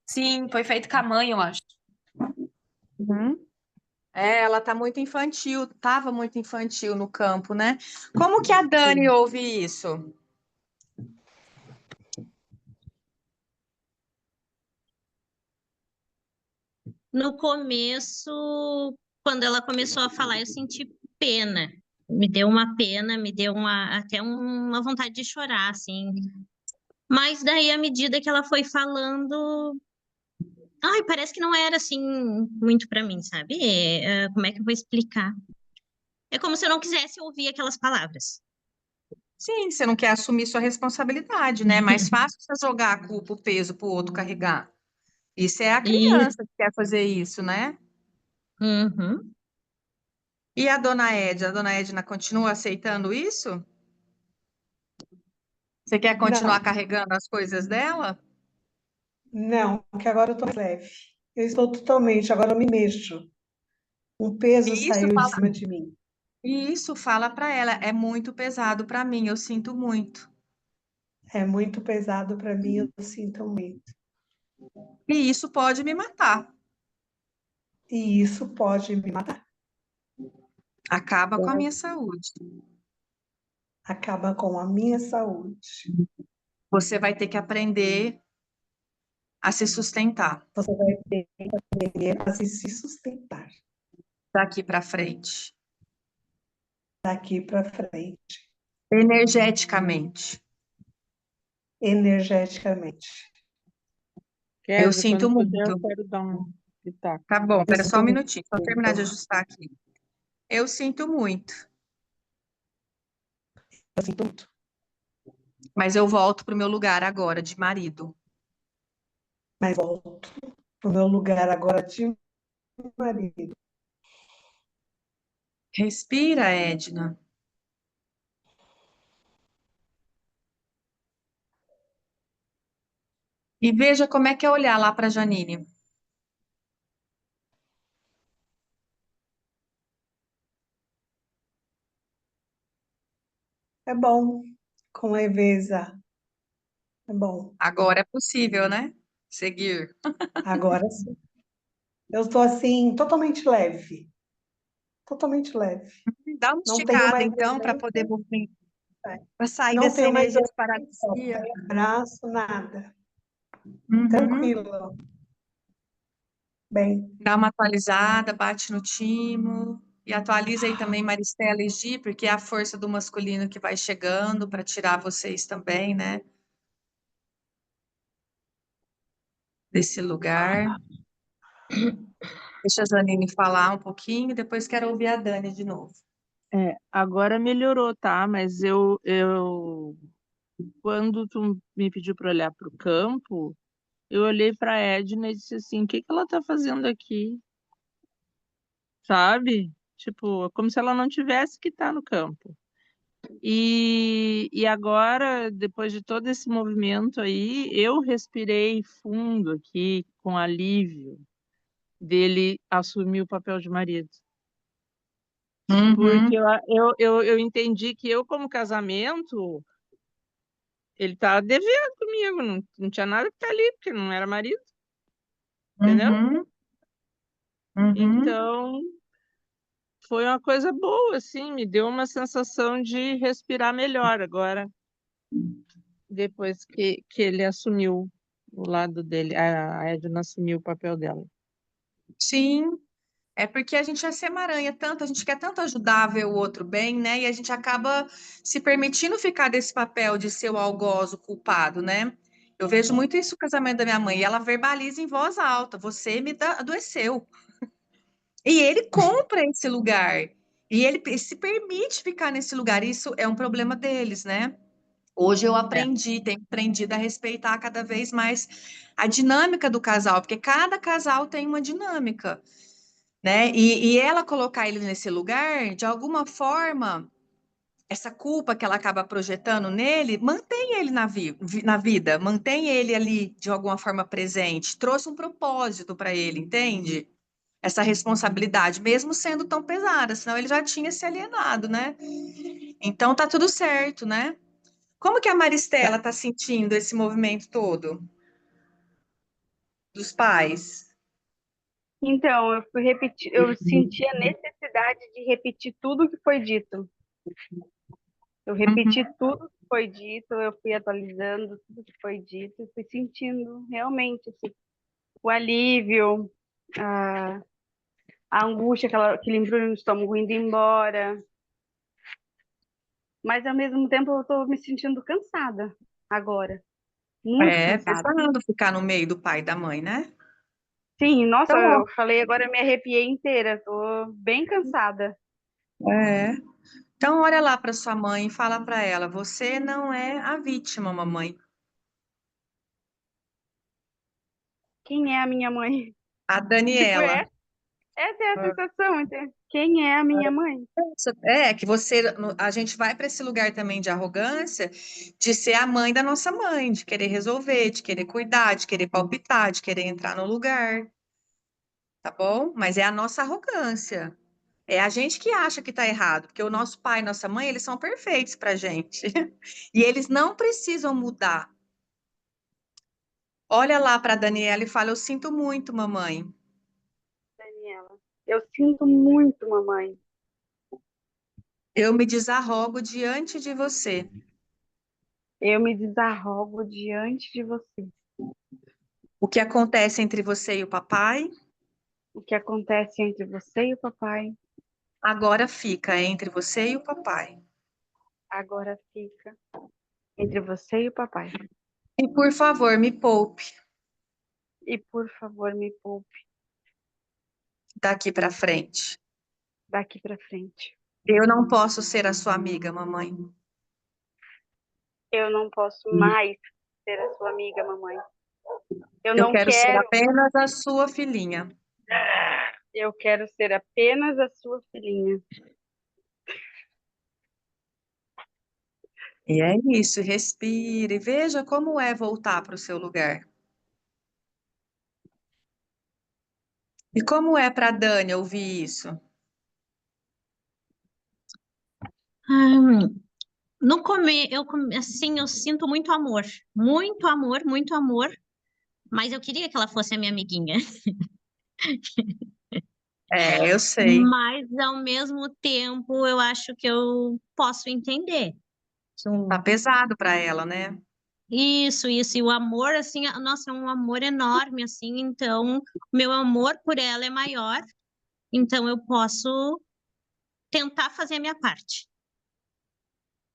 [SPEAKER 2] Sim, foi feito com a mãe, eu acho.
[SPEAKER 1] Uhum. É, ela tá muito infantil, tava muito infantil no campo, né? Como que a Dani
[SPEAKER 7] Sim.
[SPEAKER 1] ouve isso?
[SPEAKER 6] No começo, quando ela começou a falar, eu senti pena. Me deu uma pena, me deu até uma vontade de chorar, assim. Mas daí, à medida que ela foi falando, ai, parece que não era assim muito para mim, sabe? Como é que eu vou explicar? É como se eu não quisesse ouvir aquelas palavras.
[SPEAKER 1] Sim, você não quer assumir sua responsabilidade, né? É mais fácil você jogar a culpa, o peso pro outro carregar. Isso é a
[SPEAKER 6] E,
[SPEAKER 1] criança que quer fazer isso, né?
[SPEAKER 6] uhum.
[SPEAKER 1] E a dona Edna? A dona Edna continua aceitando isso? Você quer continuar
[SPEAKER 7] Não,
[SPEAKER 1] carregando as coisas dela?
[SPEAKER 7] não, que agora eu tô mais leve. Eu estou totalmente, agora eu me mexo. Um peso
[SPEAKER 1] E isso
[SPEAKER 7] saiu de
[SPEAKER 1] fala,
[SPEAKER 7] cima de mim.
[SPEAKER 1] e isso fala para ela, é muito pesado para mim, eu sinto muito.
[SPEAKER 7] É muito pesado para mim, eu sinto muito.
[SPEAKER 1] E isso pode me matar.
[SPEAKER 7] E isso pode me matar.
[SPEAKER 1] Acaba com a minha saúde.
[SPEAKER 7] Acaba com a minha saúde.
[SPEAKER 1] Você vai ter que aprender a se sustentar
[SPEAKER 7] Você vai ter que aprender a se sustentar
[SPEAKER 1] daqui para frente,
[SPEAKER 7] daqui para frente,
[SPEAKER 1] energeticamente.
[SPEAKER 7] energeticamente.
[SPEAKER 1] Eu
[SPEAKER 4] Kézia,
[SPEAKER 1] sinto
[SPEAKER 4] quando puder, eu
[SPEAKER 1] muito.
[SPEAKER 4] quero dar um pitaco.
[SPEAKER 1] Tá bom,
[SPEAKER 7] Eu
[SPEAKER 1] espera só
[SPEAKER 7] sinto
[SPEAKER 1] um
[SPEAKER 7] muito.
[SPEAKER 1] minutinho, só terminar de ajustar aqui. Eu sinto muito,
[SPEAKER 7] Eu sinto muito.
[SPEAKER 1] mas eu volto pro meu lugar agora de marido.
[SPEAKER 7] Mas volto pro meu lugar agora de marido.
[SPEAKER 1] Respira, Edna. E veja como é que é olhar lá para Janine.
[SPEAKER 7] É bom, com leveza. É bom.
[SPEAKER 1] Agora é possível, né? Seguir.
[SPEAKER 7] Agora sim. Eu estou assim, totalmente leve. Totalmente leve.
[SPEAKER 1] Dá uma
[SPEAKER 7] Não tenho
[SPEAKER 1] esticada,
[SPEAKER 7] mais
[SPEAKER 1] então, para poder
[SPEAKER 7] dormência.
[SPEAKER 1] para sair
[SPEAKER 7] Não
[SPEAKER 1] dessa
[SPEAKER 7] tenho mais
[SPEAKER 1] energia de
[SPEAKER 7] dormência,
[SPEAKER 1] paralisia.
[SPEAKER 7] pé, braço, nada.
[SPEAKER 1] Uhum.
[SPEAKER 7] Tranquilo. Bem,
[SPEAKER 1] Dá uma atualizada, bate no timo. E atualiza aí também Maristela e Gi, porque é a força do masculino que vai chegando para tirar vocês também, né? Desse lugar. Deixa a Janine falar um pouquinho, depois quero ouvir a Dani de novo.
[SPEAKER 4] Agora melhorou, tá? Mas quando tu me pediu para olhar para o campo, eu olhei para a Edna e disse assim: o que que ela tá fazendo aqui? Sabe? Tipo, como se ela não tivesse que estar no campo. E agora, depois de todo esse movimento aí, eu respirei fundo aqui, com alívio dele assumir o papel de marido. Porque
[SPEAKER 1] Uhum,
[SPEAKER 4] eu entendi que eu, como casamento, ele tá devendo comigo, não tinha nada que tá ali, porque não era marido, entendeu?
[SPEAKER 1] uhum, uhum.
[SPEAKER 4] Então, foi uma coisa boa, assim, me deu uma sensação de respirar melhor agora, depois que ele assumiu o lado dele, a Edna assumiu o papel dela.
[SPEAKER 1] Sim, é porque a gente é semaranha tanto, a gente quer tanto ajudar a ver o outro bem, né? E a gente acaba se permitindo ficar desse papel de ser o algoz, o culpado, né? Eu vejo muito isso no casamento da minha mãe, e ela verbaliza em voz alta: você adoeceu. E ele compra esse lugar. E ele se permite ficar nesse lugar. Isso é um problema deles, né? Hoje eu
[SPEAKER 4] É.
[SPEAKER 1] aprendi, tenho aprendido a respeitar cada vez mais a dinâmica do casal, porque cada casal tem uma dinâmica, né? E ela colocar ele nesse lugar, de alguma forma, essa culpa que ela acaba projetando nele, mantém ele na vida, mantém ele ali de alguma forma presente, trouxe um propósito para ele, entende? Essa responsabilidade, mesmo sendo tão pesada, senão ele já tinha se alienado, né? Então tá tudo certo, né? Como que a Maristela tá sentindo esse movimento todo dos pais?
[SPEAKER 5] Então, eu fui repetir, eu senti a necessidade de repetir tudo que foi dito. Eu repeti
[SPEAKER 1] Uhum.
[SPEAKER 5] tudo que foi dito, eu fui atualizando tudo que foi dito, e fui sentindo realmente assim, o alívio, a, a angústia, aquele embrulho no estômago indo embora. Mas ao mesmo tempo eu tô me sentindo cansada agora, muito
[SPEAKER 1] É
[SPEAKER 5] cansada.
[SPEAKER 1] pesado ficar no meio do pai e da mãe, né?
[SPEAKER 5] Sim, nossa,
[SPEAKER 1] Então,
[SPEAKER 5] eu falei agora, eu me arrepiei inteira, tô bem cansada.
[SPEAKER 1] é. Então, olha lá para sua mãe e fala para ela: você não é a vítima, mamãe.
[SPEAKER 5] Quem é a minha mãe?
[SPEAKER 1] A
[SPEAKER 5] Tipo,
[SPEAKER 1] Daniela.
[SPEAKER 5] essa é a sensação, entende? Quem é a minha mãe?
[SPEAKER 1] É que você, a gente vai para esse lugar também de arrogância, de ser a mãe da nossa mãe, de querer resolver, de querer cuidar, de querer palpitar, de querer entrar no lugar, tá bom? Mas é a nossa arrogância. É a gente que acha que tá errado, porque o nosso pai e nossa mãe, eles são perfeitos pra gente. E eles não precisam mudar. Olha lá para Daniela e fala: eu sinto muito, mamãe.
[SPEAKER 5] Daniela. Eu sinto muito, mamãe.
[SPEAKER 1] Eu me desarrogo diante de você.
[SPEAKER 5] Eu me desarrogo diante de você.
[SPEAKER 1] O que acontece entre você e o papai,
[SPEAKER 5] O que acontece entre você e o papai
[SPEAKER 1] agora fica entre você e o papai.
[SPEAKER 5] agora fica entre você e o papai.
[SPEAKER 1] E por favor, me poupe
[SPEAKER 5] E por favor, me poupe
[SPEAKER 1] daqui para frente.
[SPEAKER 5] daqui para frente.
[SPEAKER 1] Eu não posso ser a sua amiga, mamãe.
[SPEAKER 5] Eu não posso mais ser a sua amiga, mamãe. Eu
[SPEAKER 1] Eu
[SPEAKER 5] não
[SPEAKER 1] quero ser
[SPEAKER 5] quero.
[SPEAKER 1] apenas a sua filhinha.
[SPEAKER 5] Eu quero ser apenas a sua filhinha.
[SPEAKER 1] E é isso, respire, veja como é voltar para o seu lugar. E como é para a Dani ouvir isso?
[SPEAKER 6] Hum, no comer, assim, eu sinto muito amor, muito amor, mas eu queria que ela fosse a minha amiguinha.
[SPEAKER 1] É, eu sei.
[SPEAKER 6] Mas ao mesmo tempo, eu acho que eu posso entender.
[SPEAKER 1] Tá pesado para ela, né?
[SPEAKER 6] Isso. E o amor, assim, nossa, é um amor enorme, assim, então, meu amor por ela é maior, então eu posso tentar fazer a minha parte.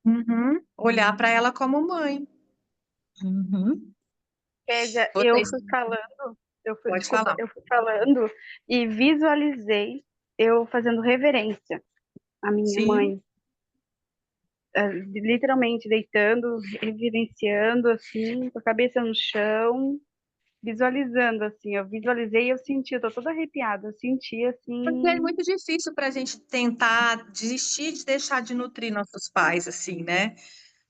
[SPEAKER 1] Uhum. Olhar para ela como mãe.
[SPEAKER 6] Uhum.
[SPEAKER 5] Kézia, eu
[SPEAKER 1] Vocês,
[SPEAKER 5] fui falando,
[SPEAKER 1] pode
[SPEAKER 5] desculpa,
[SPEAKER 1] falar.
[SPEAKER 5] eu fui falando e visualizei eu fazendo reverência à minha
[SPEAKER 1] Sim.
[SPEAKER 5] mãe, literalmente deitando, reverenciando assim, com a cabeça no chão, visualizando assim, eu visualizei e eu senti, eu tô toda arrepiada, eu senti
[SPEAKER 1] Porque é
[SPEAKER 5] assim,
[SPEAKER 1] muito difícil para a gente tentar desistir de deixar de nutrir nossos pais, assim, né?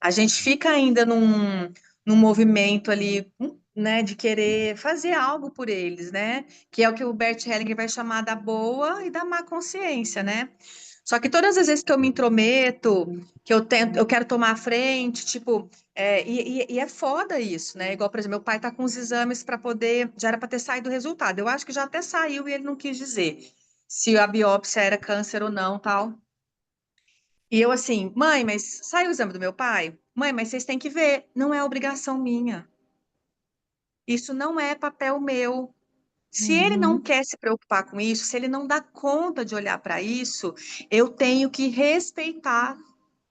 [SPEAKER 1] A gente fica ainda num movimento ali, né, de querer fazer algo por eles, né? Que é o que o Bert Hellinger vai chamar da boa e da má consciência, né? Só que todas as vezes que eu me intrometo, que eu tento, eu quero tomar a frente, tipo, e é foda isso, né? Igual, por exemplo, meu pai tá com os exames para poder, já era para ter saído o resultado. Eu acho que já até saiu e ele não quis dizer se a biópsia era câncer ou não, tal. E eu assim, mãe, mas saiu o exame do meu pai? Mãe, mas vocês têm que ver, não é obrigação minha. Isso não é papel meu. Se ele não
[SPEAKER 6] Uhum.
[SPEAKER 1] quer se preocupar com isso, se ele não dá conta de olhar para isso, eu tenho que respeitar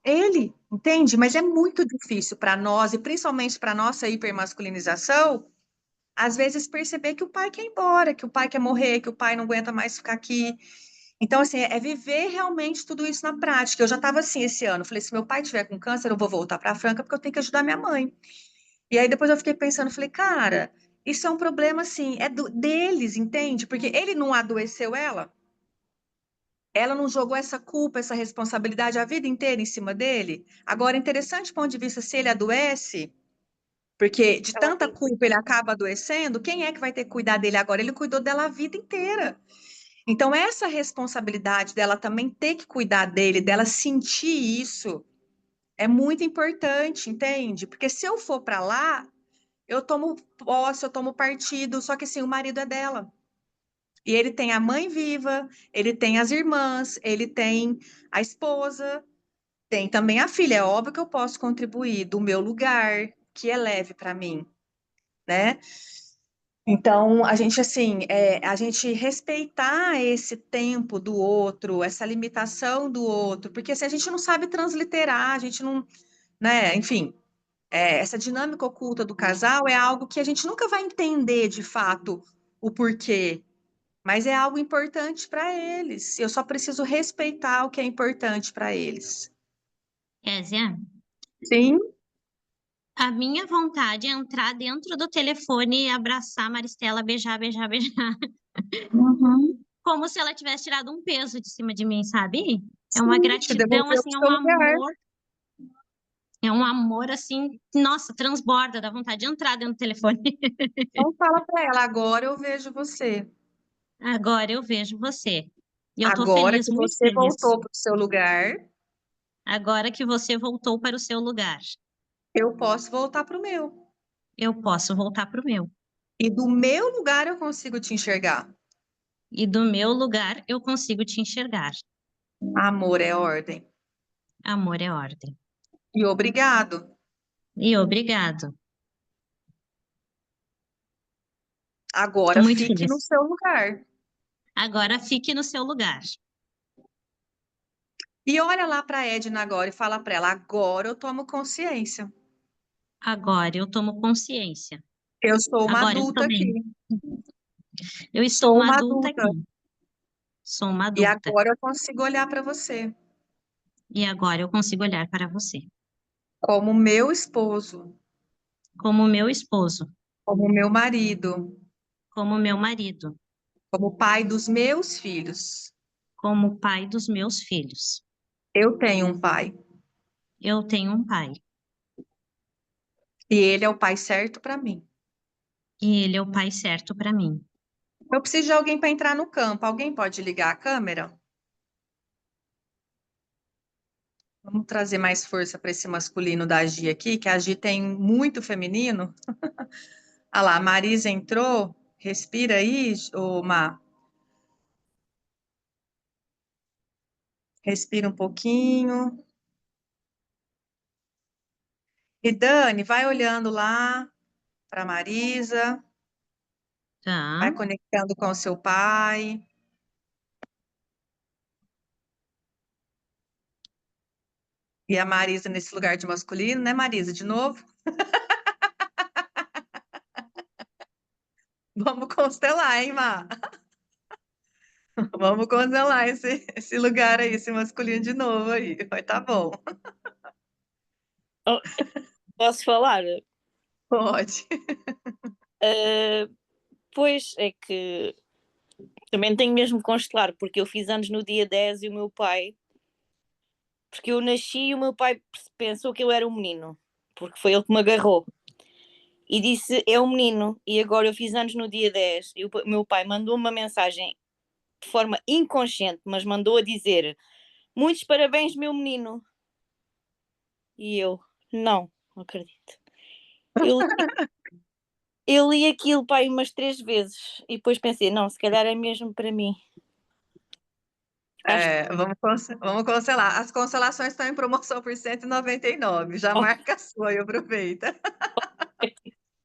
[SPEAKER 1] ele, entende? Mas é muito difícil para nós, e principalmente para nossa hipermasculinização, às vezes perceber que o pai quer ir embora, que o pai quer morrer, que o pai não aguenta mais ficar aqui. Então, assim, é viver realmente tudo isso na prática. Eu já estava assim esse ano. Falei, se meu pai tiver com câncer, eu vou voltar para a Franca porque eu tenho que ajudar minha mãe. E aí depois eu fiquei pensando, falei, cara, isso é um problema assim, é deles, entende? Porque ele não adoeceu ela. ela não jogou essa culpa, essa responsabilidade a vida inteira em cima dele? Agora, interessante do ponto de vista se ele adoece, porque de
[SPEAKER 5] Ela
[SPEAKER 1] tanta
[SPEAKER 5] tem que
[SPEAKER 1] culpa ele acaba adoecendo, quem é que vai ter que cuidar dele agora? Ele cuidou dela a vida inteira. Então, essa responsabilidade dela também ter que cuidar dele, dela sentir isso, é muito importante, entende? Porque se eu for para lá, eu tomo posse, eu tomo partido, só que assim, o marido é dela. E ele tem a mãe viva, ele tem as irmãs, ele tem a esposa, tem também a filha. É óbvio que eu posso contribuir do meu lugar, que é leve para mim, né? Então, a gente, assim, a gente respeitar esse tempo do outro, essa limitação do outro, porque se a gente não sabe transliterar, a gente não, né, enfim, essa dinâmica oculta do casal é algo que a gente nunca vai entender de fato o porquê, mas é algo importante para eles. Eu só preciso respeitar o que é importante para eles.
[SPEAKER 6] Kézia,
[SPEAKER 1] Sim,
[SPEAKER 6] a minha vontade é entrar dentro do telefone e abraçar a Maristela, beijar, beijar, beijar,
[SPEAKER 1] uhum.
[SPEAKER 6] como se ela tivesse tirado um peso de cima de mim, sabe? É uma
[SPEAKER 1] Sim, te
[SPEAKER 6] gratidão,
[SPEAKER 1] devolveu para
[SPEAKER 6] assim,
[SPEAKER 1] o seu lugar.
[SPEAKER 6] é um amor, assim, nossa, transborda, dá vontade de entrar dentro do telefone.
[SPEAKER 1] Então fala para ela, agora eu vejo você.
[SPEAKER 6] Agora eu vejo você. E eu tô
[SPEAKER 1] Agora
[SPEAKER 6] feliz,
[SPEAKER 1] que
[SPEAKER 6] muito
[SPEAKER 1] você
[SPEAKER 6] feliz.
[SPEAKER 1] voltou para o seu lugar,
[SPEAKER 6] Agora que você voltou para o seu lugar,
[SPEAKER 1] eu posso voltar para o meu.
[SPEAKER 6] eu posso voltar para o meu.
[SPEAKER 1] E do meu lugar eu consigo te enxergar.
[SPEAKER 6] E do meu lugar eu consigo te enxergar.
[SPEAKER 1] Amor é ordem.
[SPEAKER 6] Amor é ordem.
[SPEAKER 1] E obrigado.
[SPEAKER 6] E obrigado. Estou
[SPEAKER 1] Agora
[SPEAKER 6] muito
[SPEAKER 1] fique no
[SPEAKER 6] feliz.
[SPEAKER 1] seu lugar.
[SPEAKER 6] Agora fique no seu lugar.
[SPEAKER 1] E olha lá para a Edna agora e fala para ela: agora eu tomo consciência.
[SPEAKER 6] Agora eu tomo consciência.
[SPEAKER 1] Eu sou uma
[SPEAKER 6] Agora eu estou
[SPEAKER 1] adulta aqui.
[SPEAKER 6] bem. Eu estou
[SPEAKER 1] Sou
[SPEAKER 6] uma
[SPEAKER 1] uma
[SPEAKER 6] adulta
[SPEAKER 1] adulta.
[SPEAKER 6] aqui. Sou uma
[SPEAKER 1] E
[SPEAKER 6] adulta.
[SPEAKER 1] agora eu consigo olhar para você
[SPEAKER 6] E agora eu consigo olhar para você
[SPEAKER 1] como meu esposo,
[SPEAKER 6] como meu esposo,
[SPEAKER 1] como meu marido,
[SPEAKER 6] como meu marido,
[SPEAKER 1] como pai dos meus filhos.
[SPEAKER 6] como pai dos meus filhos.
[SPEAKER 1] Eu tenho um pai.
[SPEAKER 6] Eu tenho um pai.
[SPEAKER 1] E ele é o pai certo para mim.
[SPEAKER 6] E ele é o pai certo para mim.
[SPEAKER 1] Eu preciso de alguém para entrar no campo. Alguém pode ligar a câmera? Vamos trazer mais força para esse masculino da Gi aqui, que a Gi tem muito feminino. Ah lá, a Marisa entrou. Respira aí, ô Má. Respira um pouquinho. E Dani, vai olhando lá para Marisa, vai
[SPEAKER 6] Tá?
[SPEAKER 1] conectando com o seu pai. E a Marisa nesse lugar de masculino, né, Marisa? De novo? Vamos constelar, hein, Má? Vamos constelar esse lugar aí, esse masculino de novo aí. Vai tá bom.
[SPEAKER 8] Oh, posso falar?
[SPEAKER 1] Pode.
[SPEAKER 8] Pois é que também tenho mesmo que constelar, porque eu fiz anos no dia 10 e o meu pai, porque eu nasci e o meu pai pensou que eu era um menino, porque foi ele que me agarrou e disse: é um menino. E agora eu fiz anos no dia 10 e o meu pai mandou uma mensagem de forma inconsciente, mas mandou a dizer: muitos parabéns, meu menino. E eu: não acredito. Eu Eu li aquilo, pai, umas 3 vezes e depois pensei, não, se calhar é mesmo para mim. Acho que
[SPEAKER 1] Vamos cancelar. As cancelações estão em promoção por 199. Já marca a sua e aproveita.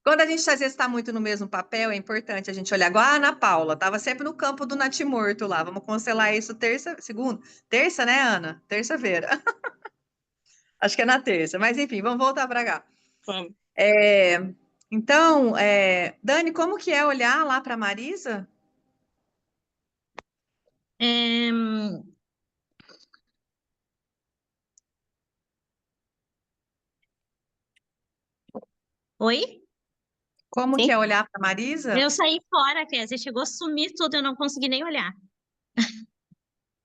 [SPEAKER 1] Quando a gente às vezes está muito no mesmo papel, é importante a gente olhar. Igual a Ana Paula, estava sempre no campo do natimorto lá. Vamos cancelar isso segunda? Terça, né, Ana? Terça-feira. Acho que é na terça. Mas enfim, vamos voltar para cá.
[SPEAKER 8] vamos.
[SPEAKER 1] É, então, Dani, como que é olhar lá para Marisa?
[SPEAKER 6] É, Oi?
[SPEAKER 1] Como
[SPEAKER 8] Sim?
[SPEAKER 1] que é olhar para Marisa?
[SPEAKER 6] Eu saí fora, Kézia. Chegou a sumir tudo, eu não consegui nem olhar.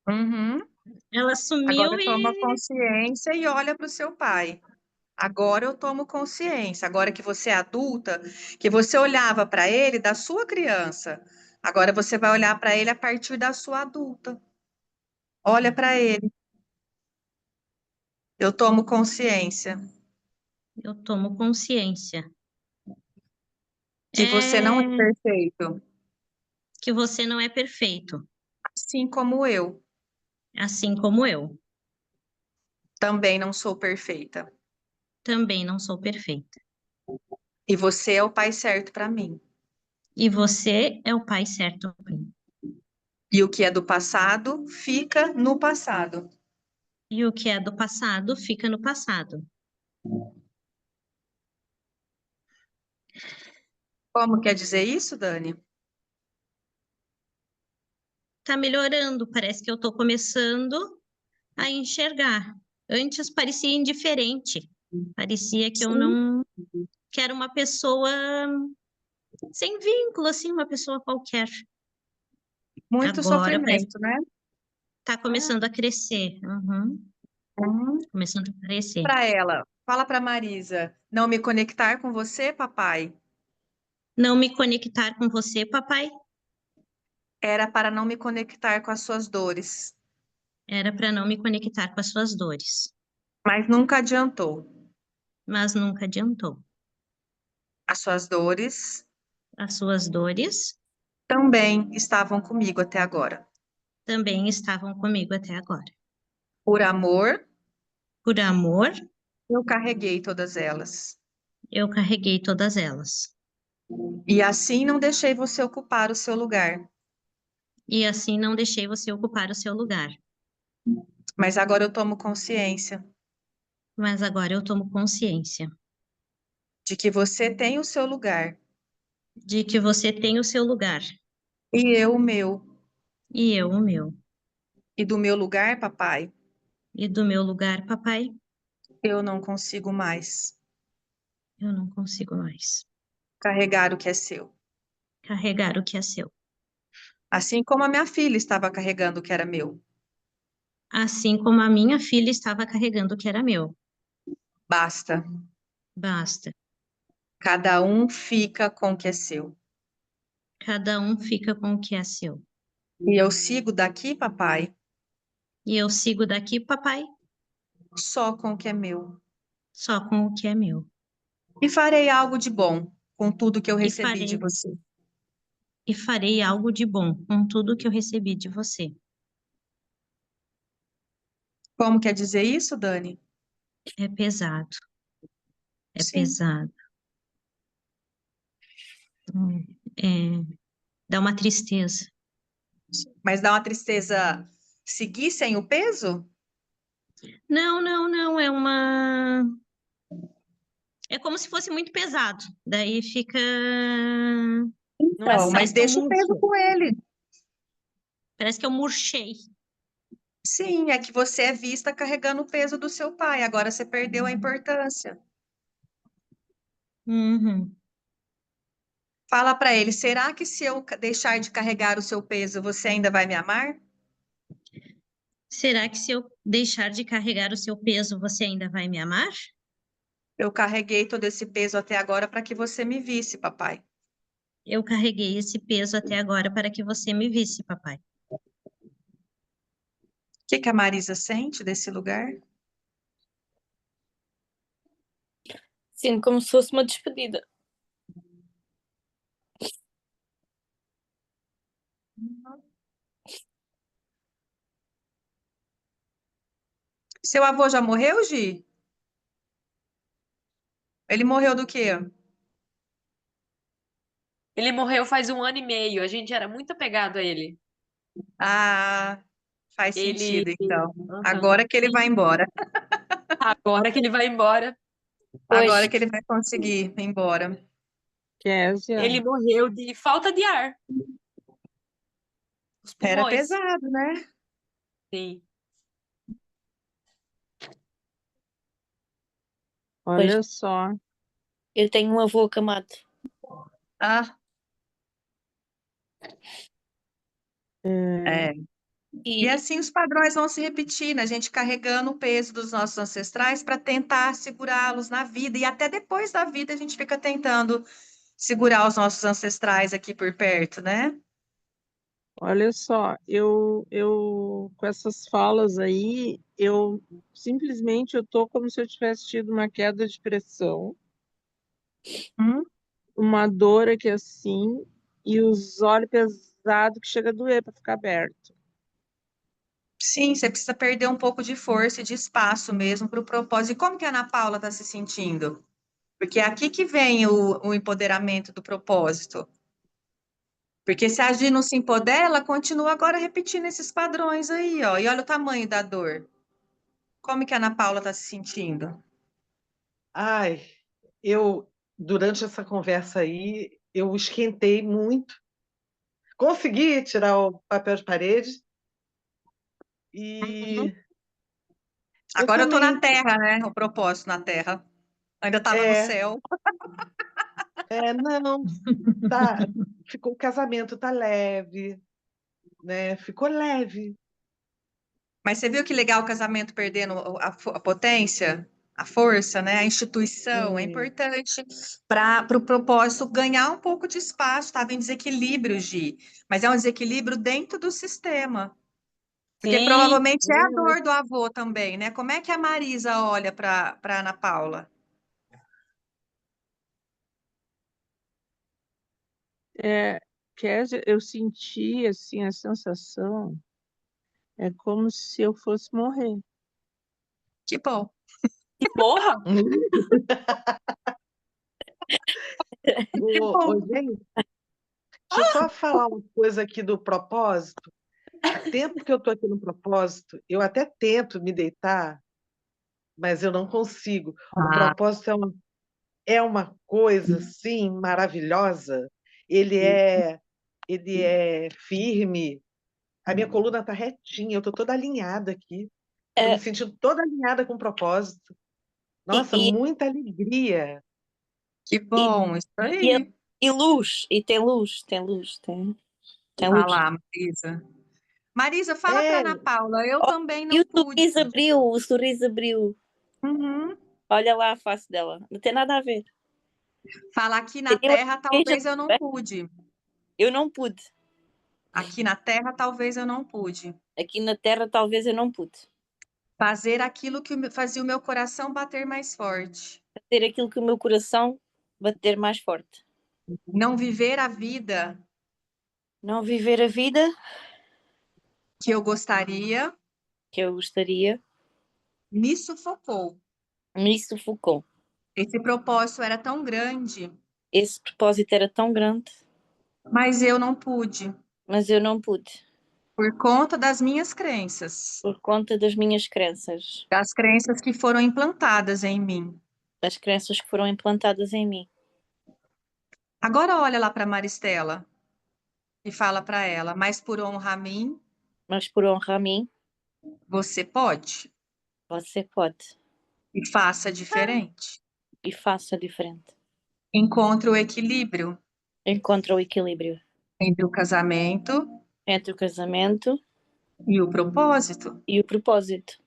[SPEAKER 1] Uhum.
[SPEAKER 6] Ela sumiu
[SPEAKER 1] Agora toma consciência e olha para o seu pai. Agora eu tomo consciência. Agora que você é adulta, que você olhava para ele da sua criança. Agora você vai olhar para ele a partir da sua adulta. Olha para ele. Eu tomo consciência
[SPEAKER 6] eu tomo consciência.
[SPEAKER 1] que você não é
[SPEAKER 6] É
[SPEAKER 1] perfeito,
[SPEAKER 6] que você não é perfeito,
[SPEAKER 1] assim como eu
[SPEAKER 6] assim como eu
[SPEAKER 1] também não sou perfeita.
[SPEAKER 6] também não sou perfeita.
[SPEAKER 1] E você é o pai certo para mim.
[SPEAKER 6] E você é o pai certo para mim.
[SPEAKER 1] E o que é do passado fica no passado.
[SPEAKER 6] E o que é do passado fica no passado.
[SPEAKER 1] Como quer dizer isso, Dani?
[SPEAKER 6] Tá melhorando, parece que eu tô começando a enxergar. Antes parecia indiferente. Parecia que eu
[SPEAKER 1] Sim.
[SPEAKER 6] não que era uma pessoa sem vínculo, assim, uma pessoa qualquer.
[SPEAKER 1] Muito
[SPEAKER 6] Agora parece que
[SPEAKER 1] sofrimento, né?
[SPEAKER 6] tá começando a crescer. Uhum, começando a crescer.
[SPEAKER 1] Para ela, fala para Marisa, não me conectar com você, papai,
[SPEAKER 6] Não me conectar com você, papai,
[SPEAKER 1] era para não me conectar com as suas dores,
[SPEAKER 6] era para não me conectar com as suas dores,
[SPEAKER 1] mas nunca adiantou.
[SPEAKER 6] mas nunca adiantou.
[SPEAKER 1] As suas dores
[SPEAKER 6] As suas dores
[SPEAKER 1] também estavam comigo até agora.
[SPEAKER 6] também estavam comigo até agora.
[SPEAKER 1] Por amor,
[SPEAKER 6] Por amor,
[SPEAKER 1] eu carreguei todas elas.
[SPEAKER 6] eu carreguei todas elas.
[SPEAKER 1] E assim não deixei você ocupar o seu lugar.
[SPEAKER 6] E assim não deixei você ocupar o seu lugar.
[SPEAKER 1] Mas agora eu tomo consciência
[SPEAKER 6] Mas agora eu tomo consciência
[SPEAKER 1] de que você tem o seu lugar
[SPEAKER 6] de que você tem o seu lugar
[SPEAKER 1] e eu o meu.
[SPEAKER 6] e eu o meu.
[SPEAKER 1] E do meu lugar, papai,
[SPEAKER 6] E do meu lugar, papai,
[SPEAKER 1] eu não consigo mais
[SPEAKER 6] eu não consigo mais
[SPEAKER 1] carregar o que é seu.
[SPEAKER 6] carregar o que é seu.
[SPEAKER 1] Assim como a minha filha estava carregando o que era meu.
[SPEAKER 6] Assim como a minha filha estava carregando o que era meu.
[SPEAKER 1] Basta.
[SPEAKER 6] Basta.
[SPEAKER 1] Cada um fica com o que é seu.
[SPEAKER 6] Cada um fica com o que é seu.
[SPEAKER 1] E eu sigo daqui, papai,
[SPEAKER 6] E eu sigo daqui, papai,
[SPEAKER 1] só com o que é meu.
[SPEAKER 6] só com o que é meu.
[SPEAKER 1] E farei algo de bom com tudo que eu
[SPEAKER 6] E
[SPEAKER 1] recebi de
[SPEAKER 6] farei,
[SPEAKER 1] você.
[SPEAKER 6] e farei algo de bom com tudo que eu recebi de você.
[SPEAKER 1] Como quer dizer isso, Dani?
[SPEAKER 6] É pesado, é
[SPEAKER 1] Sim.
[SPEAKER 6] pesado. É, dá uma tristeza.
[SPEAKER 1] Mas dá uma tristeza seguir sem o peso?
[SPEAKER 6] Não, não, não, é uma. É como se fosse muito pesado. Daí fica.
[SPEAKER 2] Não é
[SPEAKER 1] Então, mas
[SPEAKER 6] Parece que eu
[SPEAKER 1] deixa o peso
[SPEAKER 6] murcho.
[SPEAKER 1] com ele.
[SPEAKER 6] Parece que eu murchei.
[SPEAKER 1] Sim, é que você é vista carregando o peso do seu pai. Agora você perdeu a importância.
[SPEAKER 6] Uhum.
[SPEAKER 1] Fala para ele, será que se eu deixar de carregar o seu peso, você ainda vai me amar?
[SPEAKER 6] Será que se eu deixar de carregar o seu peso, você ainda vai me amar?
[SPEAKER 1] Eu carreguei todo esse peso até agora para que você me visse, papai.
[SPEAKER 6] Eu carreguei esse peso até agora para que você me visse, papai.
[SPEAKER 1] O que que a Marisa sente desse lugar?
[SPEAKER 8] Sinto como se fosse uma despedida.
[SPEAKER 1] Seu avô já morreu, Gi? Ele morreu do quê?
[SPEAKER 2] Ele morreu faz 1 ano e meio. A gente era muito apegado a ele.
[SPEAKER 1] Ah, faz
[SPEAKER 2] Ele.
[SPEAKER 1] sentido, então.
[SPEAKER 2] Aham,
[SPEAKER 1] Agora que ele
[SPEAKER 2] sim.
[SPEAKER 1] vai embora.
[SPEAKER 2] Agora que ele vai embora,
[SPEAKER 8] Pois,
[SPEAKER 1] Agora que ele vai conseguir ir embora.
[SPEAKER 4] Kézia,
[SPEAKER 2] ele morreu de falta de ar. Os
[SPEAKER 1] Era
[SPEAKER 2] pulmões.
[SPEAKER 1] pesado, né?
[SPEAKER 2] Sim.
[SPEAKER 8] pois,
[SPEAKER 4] olha só.
[SPEAKER 8] eu tenho um avô acamado.
[SPEAKER 1] Ah,
[SPEAKER 4] É,
[SPEAKER 1] é. E assim os padrões vão se repetindo, a gente carregando o peso dos nossos ancestrais para tentar segurá-los na vida, e até depois da vida a gente fica tentando segurar os nossos ancestrais aqui por perto, né?
[SPEAKER 4] Olha só, eu com essas falas aí, eu simplesmente eu tô como se eu tivesse tido uma queda de pressão,
[SPEAKER 1] Hum?
[SPEAKER 4] uma dor aqui assim, e os olhos pesados que chega a doer para ficar aberto.
[SPEAKER 1] Sim, você precisa perder um pouco de força e de espaço mesmo para o propósito. E como que a Ana Paula está se sentindo? Porque é aqui que vem o empoderamento do propósito. Porque se a Gi não se empodera, ela continua agora repetindo esses padrões aí, ó. E olha o tamanho da dor. Como que a Ana Paula está se sentindo?
[SPEAKER 3] Ai, durante essa conversa aí, eu esquentei muito. Consegui tirar o papel de parede
[SPEAKER 1] Uhum.
[SPEAKER 3] e eu
[SPEAKER 1] Agora eu tô na
[SPEAKER 3] também.
[SPEAKER 1] Terra, né? O propósito na Terra. Ainda estava no
[SPEAKER 3] É,
[SPEAKER 1] céu.
[SPEAKER 3] não, tá, o casamento tá leve, né? Ficou leve.
[SPEAKER 1] Mas você viu que legal o casamento perdendo a potência, a força, né? A instituição é
[SPEAKER 3] Sim,
[SPEAKER 1] importante para o propósito ganhar um pouco de espaço. Estava em desequilíbrio, Gi, mas é um desequilíbrio dentro do sistema. Porque
[SPEAKER 8] Sim,
[SPEAKER 1] provavelmente é a
[SPEAKER 3] verdade.
[SPEAKER 1] dor do avô também, né? Como é que a Marisa olha para Ana Paula?
[SPEAKER 4] É, Kézia, eu senti assim a sensação, é como se eu fosse morrer.
[SPEAKER 1] Que bom.
[SPEAKER 2] Que porra!
[SPEAKER 3] Ô, gente, deixa eu só falar uma coisa aqui do propósito. O tempo que eu tô aqui no propósito, eu até tento me deitar, mas eu não consigo. O
[SPEAKER 1] Ah,
[SPEAKER 3] propósito é uma coisa assim maravilhosa. Ele é, ele é firme. A minha coluna está retinha, eu estou toda alinhada aqui. Estou me
[SPEAKER 8] é,
[SPEAKER 3] sentindo toda alinhada com o propósito.
[SPEAKER 8] e,
[SPEAKER 3] Nossa,
[SPEAKER 8] e,
[SPEAKER 3] muita alegria.
[SPEAKER 1] que
[SPEAKER 8] e,
[SPEAKER 1] bom, isso
[SPEAKER 8] e,
[SPEAKER 1] aí.
[SPEAKER 8] e luz, e tem luz, tem
[SPEAKER 1] Olha
[SPEAKER 8] luz.
[SPEAKER 1] lá, Marisa. Marisa, fala para
[SPEAKER 3] É,
[SPEAKER 1] Ana Paula, eu
[SPEAKER 8] Oh,
[SPEAKER 1] também
[SPEAKER 8] e
[SPEAKER 1] não pude.
[SPEAKER 8] o sorriso abriu.
[SPEAKER 1] Uhum.
[SPEAKER 8] Olha lá a face dela, não tem nada a ver.
[SPEAKER 1] Falar aqui na
[SPEAKER 8] Seria uma
[SPEAKER 1] Terra,
[SPEAKER 8] inveja
[SPEAKER 1] talvez eu não
[SPEAKER 8] também.
[SPEAKER 1] pude.
[SPEAKER 8] Eu não pude.
[SPEAKER 1] Aqui na Terra, talvez eu não pude.
[SPEAKER 8] Aqui na Terra talvez eu não pude.
[SPEAKER 1] Fazer aquilo que fazia o meu coração bater mais forte.
[SPEAKER 8] Ter aquilo que o meu coração bater mais forte.
[SPEAKER 1] Não viver a vida
[SPEAKER 8] Não viver a vida
[SPEAKER 1] que eu gostaria
[SPEAKER 8] que eu gostaria
[SPEAKER 1] me sufocou.
[SPEAKER 8] me sufocou.
[SPEAKER 1] Esse propósito era tão grande,
[SPEAKER 8] Esse propósito era tão grande,
[SPEAKER 1] mas eu não pude,
[SPEAKER 8] mas eu não pude.
[SPEAKER 1] por conta das minhas crenças,
[SPEAKER 8] Por conta das minhas crenças.
[SPEAKER 1] das crenças que foram implantadas em mim.
[SPEAKER 8] Das crenças que foram implantadas em mim.
[SPEAKER 1] Agora olha lá para Maristela e fala para ela, mas por honra a mim,
[SPEAKER 8] Mas por honra a mim,
[SPEAKER 1] você pode
[SPEAKER 8] você pode.
[SPEAKER 1] e faça diferente.
[SPEAKER 8] E faça diferente.
[SPEAKER 1] Encontre o equilíbrio
[SPEAKER 8] Encontra o equilíbrio
[SPEAKER 1] entre o casamento
[SPEAKER 8] entre o casamento
[SPEAKER 1] e o propósito.
[SPEAKER 8] e o propósito.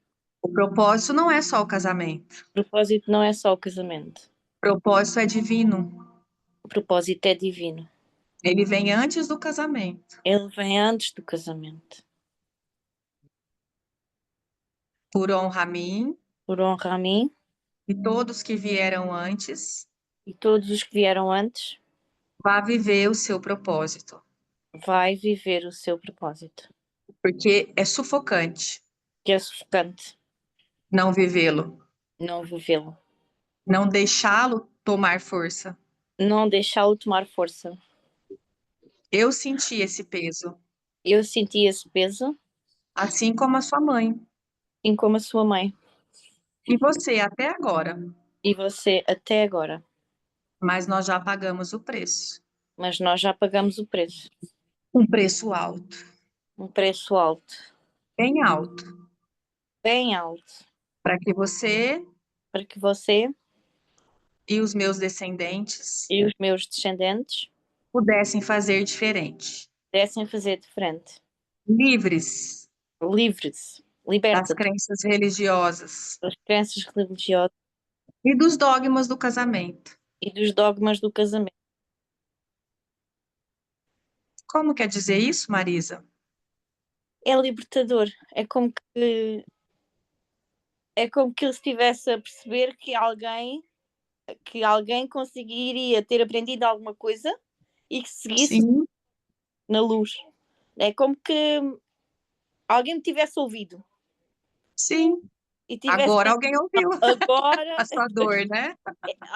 [SPEAKER 1] O propósito não é só o casamento.
[SPEAKER 8] O propósito não é só o casamento.
[SPEAKER 1] O propósito é divino.
[SPEAKER 8] O propósito é divino.
[SPEAKER 1] Ele vem antes do casamento.
[SPEAKER 8] Ele vem antes do casamento.
[SPEAKER 1] Por honra a mim
[SPEAKER 8] Por honra a mim
[SPEAKER 1] e todos que vieram antes,
[SPEAKER 8] e todos os que vieram antes,
[SPEAKER 1] vá viver o seu propósito.
[SPEAKER 8] vai viver o seu propósito.
[SPEAKER 1] Porque é sufocante
[SPEAKER 8] Que é sufocante
[SPEAKER 1] não vivê-lo,
[SPEAKER 8] não vivê-lo.
[SPEAKER 1] não deixá-lo tomar força.
[SPEAKER 8] Não deixá-lo tomar força.
[SPEAKER 1] Eu senti esse peso,
[SPEAKER 8] Eu senti esse peso,
[SPEAKER 1] assim como a sua mãe.
[SPEAKER 8] assim como a sua mãe.
[SPEAKER 1] E você até agora.
[SPEAKER 8] E você até agora.
[SPEAKER 1] Mas nós já pagamos o preço.
[SPEAKER 8] Mas nós já pagamos o preço.
[SPEAKER 1] Um preço alto,
[SPEAKER 8] Um preço alto.
[SPEAKER 1] bem alto,
[SPEAKER 8] Bem alto.
[SPEAKER 1] para que você
[SPEAKER 8] Para que você
[SPEAKER 1] e os meus descendentes
[SPEAKER 8] e os meus descendentes
[SPEAKER 1] pudessem fazer diferente.
[SPEAKER 8] pudessem fazer diferente.
[SPEAKER 1] Livres
[SPEAKER 8] livre-se,
[SPEAKER 1] das
[SPEAKER 8] liberta-te
[SPEAKER 1] crenças religiosas
[SPEAKER 8] das crenças religiosas
[SPEAKER 1] e dos dogmas do casamento.
[SPEAKER 8] e dos dogmas do casamento.
[SPEAKER 1] Como quer dizer isso, Marisa?
[SPEAKER 8] É libertador. É como que ele estivesse a perceber que alguém conseguiria ter aprendido alguma coisa e que seguisse
[SPEAKER 1] Sim,
[SPEAKER 8] na luz. É como que alguém me tivesse ouvido
[SPEAKER 1] sim.
[SPEAKER 8] e tivesse
[SPEAKER 1] Agora
[SPEAKER 8] pensado,
[SPEAKER 1] alguém ouviu
[SPEAKER 8] agora
[SPEAKER 1] a sua dor, né?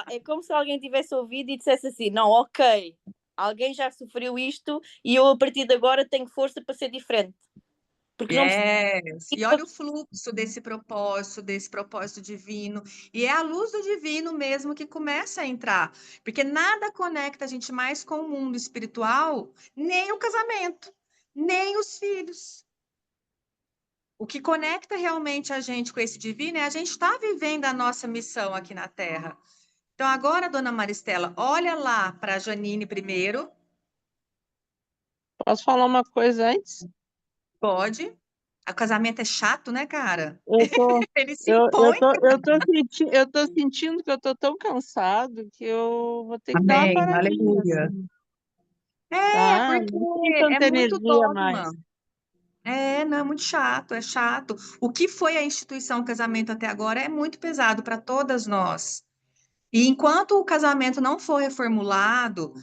[SPEAKER 8] é como se alguém tivesse ouvido e dissesse assim: não, ok, alguém já sofreu isto e eu a partir de agora tenho força para ser diferente. Porque não preciso.
[SPEAKER 1] Yes. E olha o fluxo desse propósito divino. E é a luz do divino mesmo que começa a entrar. Porque nada conecta a gente mais com o mundo espiritual, nem o casamento, nem os filhos. O que conecta realmente a gente com esse divino é a gente estar vivendo a nossa missão aqui na Terra. Então, agora, dona Maristela, olha lá para a Janine primeiro.
[SPEAKER 4] Posso falar uma coisa antes?
[SPEAKER 1] Pode. O casamento é chato, né, cara?
[SPEAKER 4] Eu tô,
[SPEAKER 1] Ele se
[SPEAKER 4] eu, eu
[SPEAKER 1] impõe.
[SPEAKER 4] tô, eu tô sentindo que eu tô tão cansado que eu vou ter que dar uma
[SPEAKER 1] Amém,
[SPEAKER 4] paradinha,
[SPEAKER 1] aleluia.
[SPEAKER 4] assim,
[SPEAKER 1] É,
[SPEAKER 4] tá?
[SPEAKER 1] porque
[SPEAKER 4] Não tem
[SPEAKER 1] é
[SPEAKER 4] tanta
[SPEAKER 1] muito
[SPEAKER 4] energia
[SPEAKER 1] dogma.
[SPEAKER 4] mais.
[SPEAKER 1] É, não, é muito chato, é chato. O que foi a instituição casamento até agora é muito pesado para todas nós. E enquanto o casamento não for reformulado,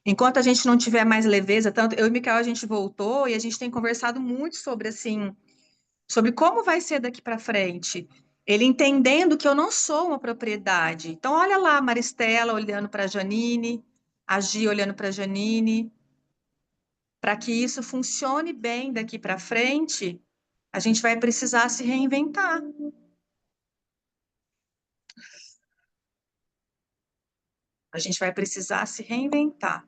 [SPEAKER 1] enquanto a gente não tiver mais leveza, tanto eu e Micael, a gente voltou e a gente tem conversado muito sobre assim, sobre como vai ser daqui para frente. Ele entendendo que eu não sou uma propriedade. Então, olha lá a Maristela olhando para a Janine, a Gi olhando para a Janine. Para que isso funcione bem daqui para frente, a gente vai precisar se reinventar. A gente vai precisar se reinventar.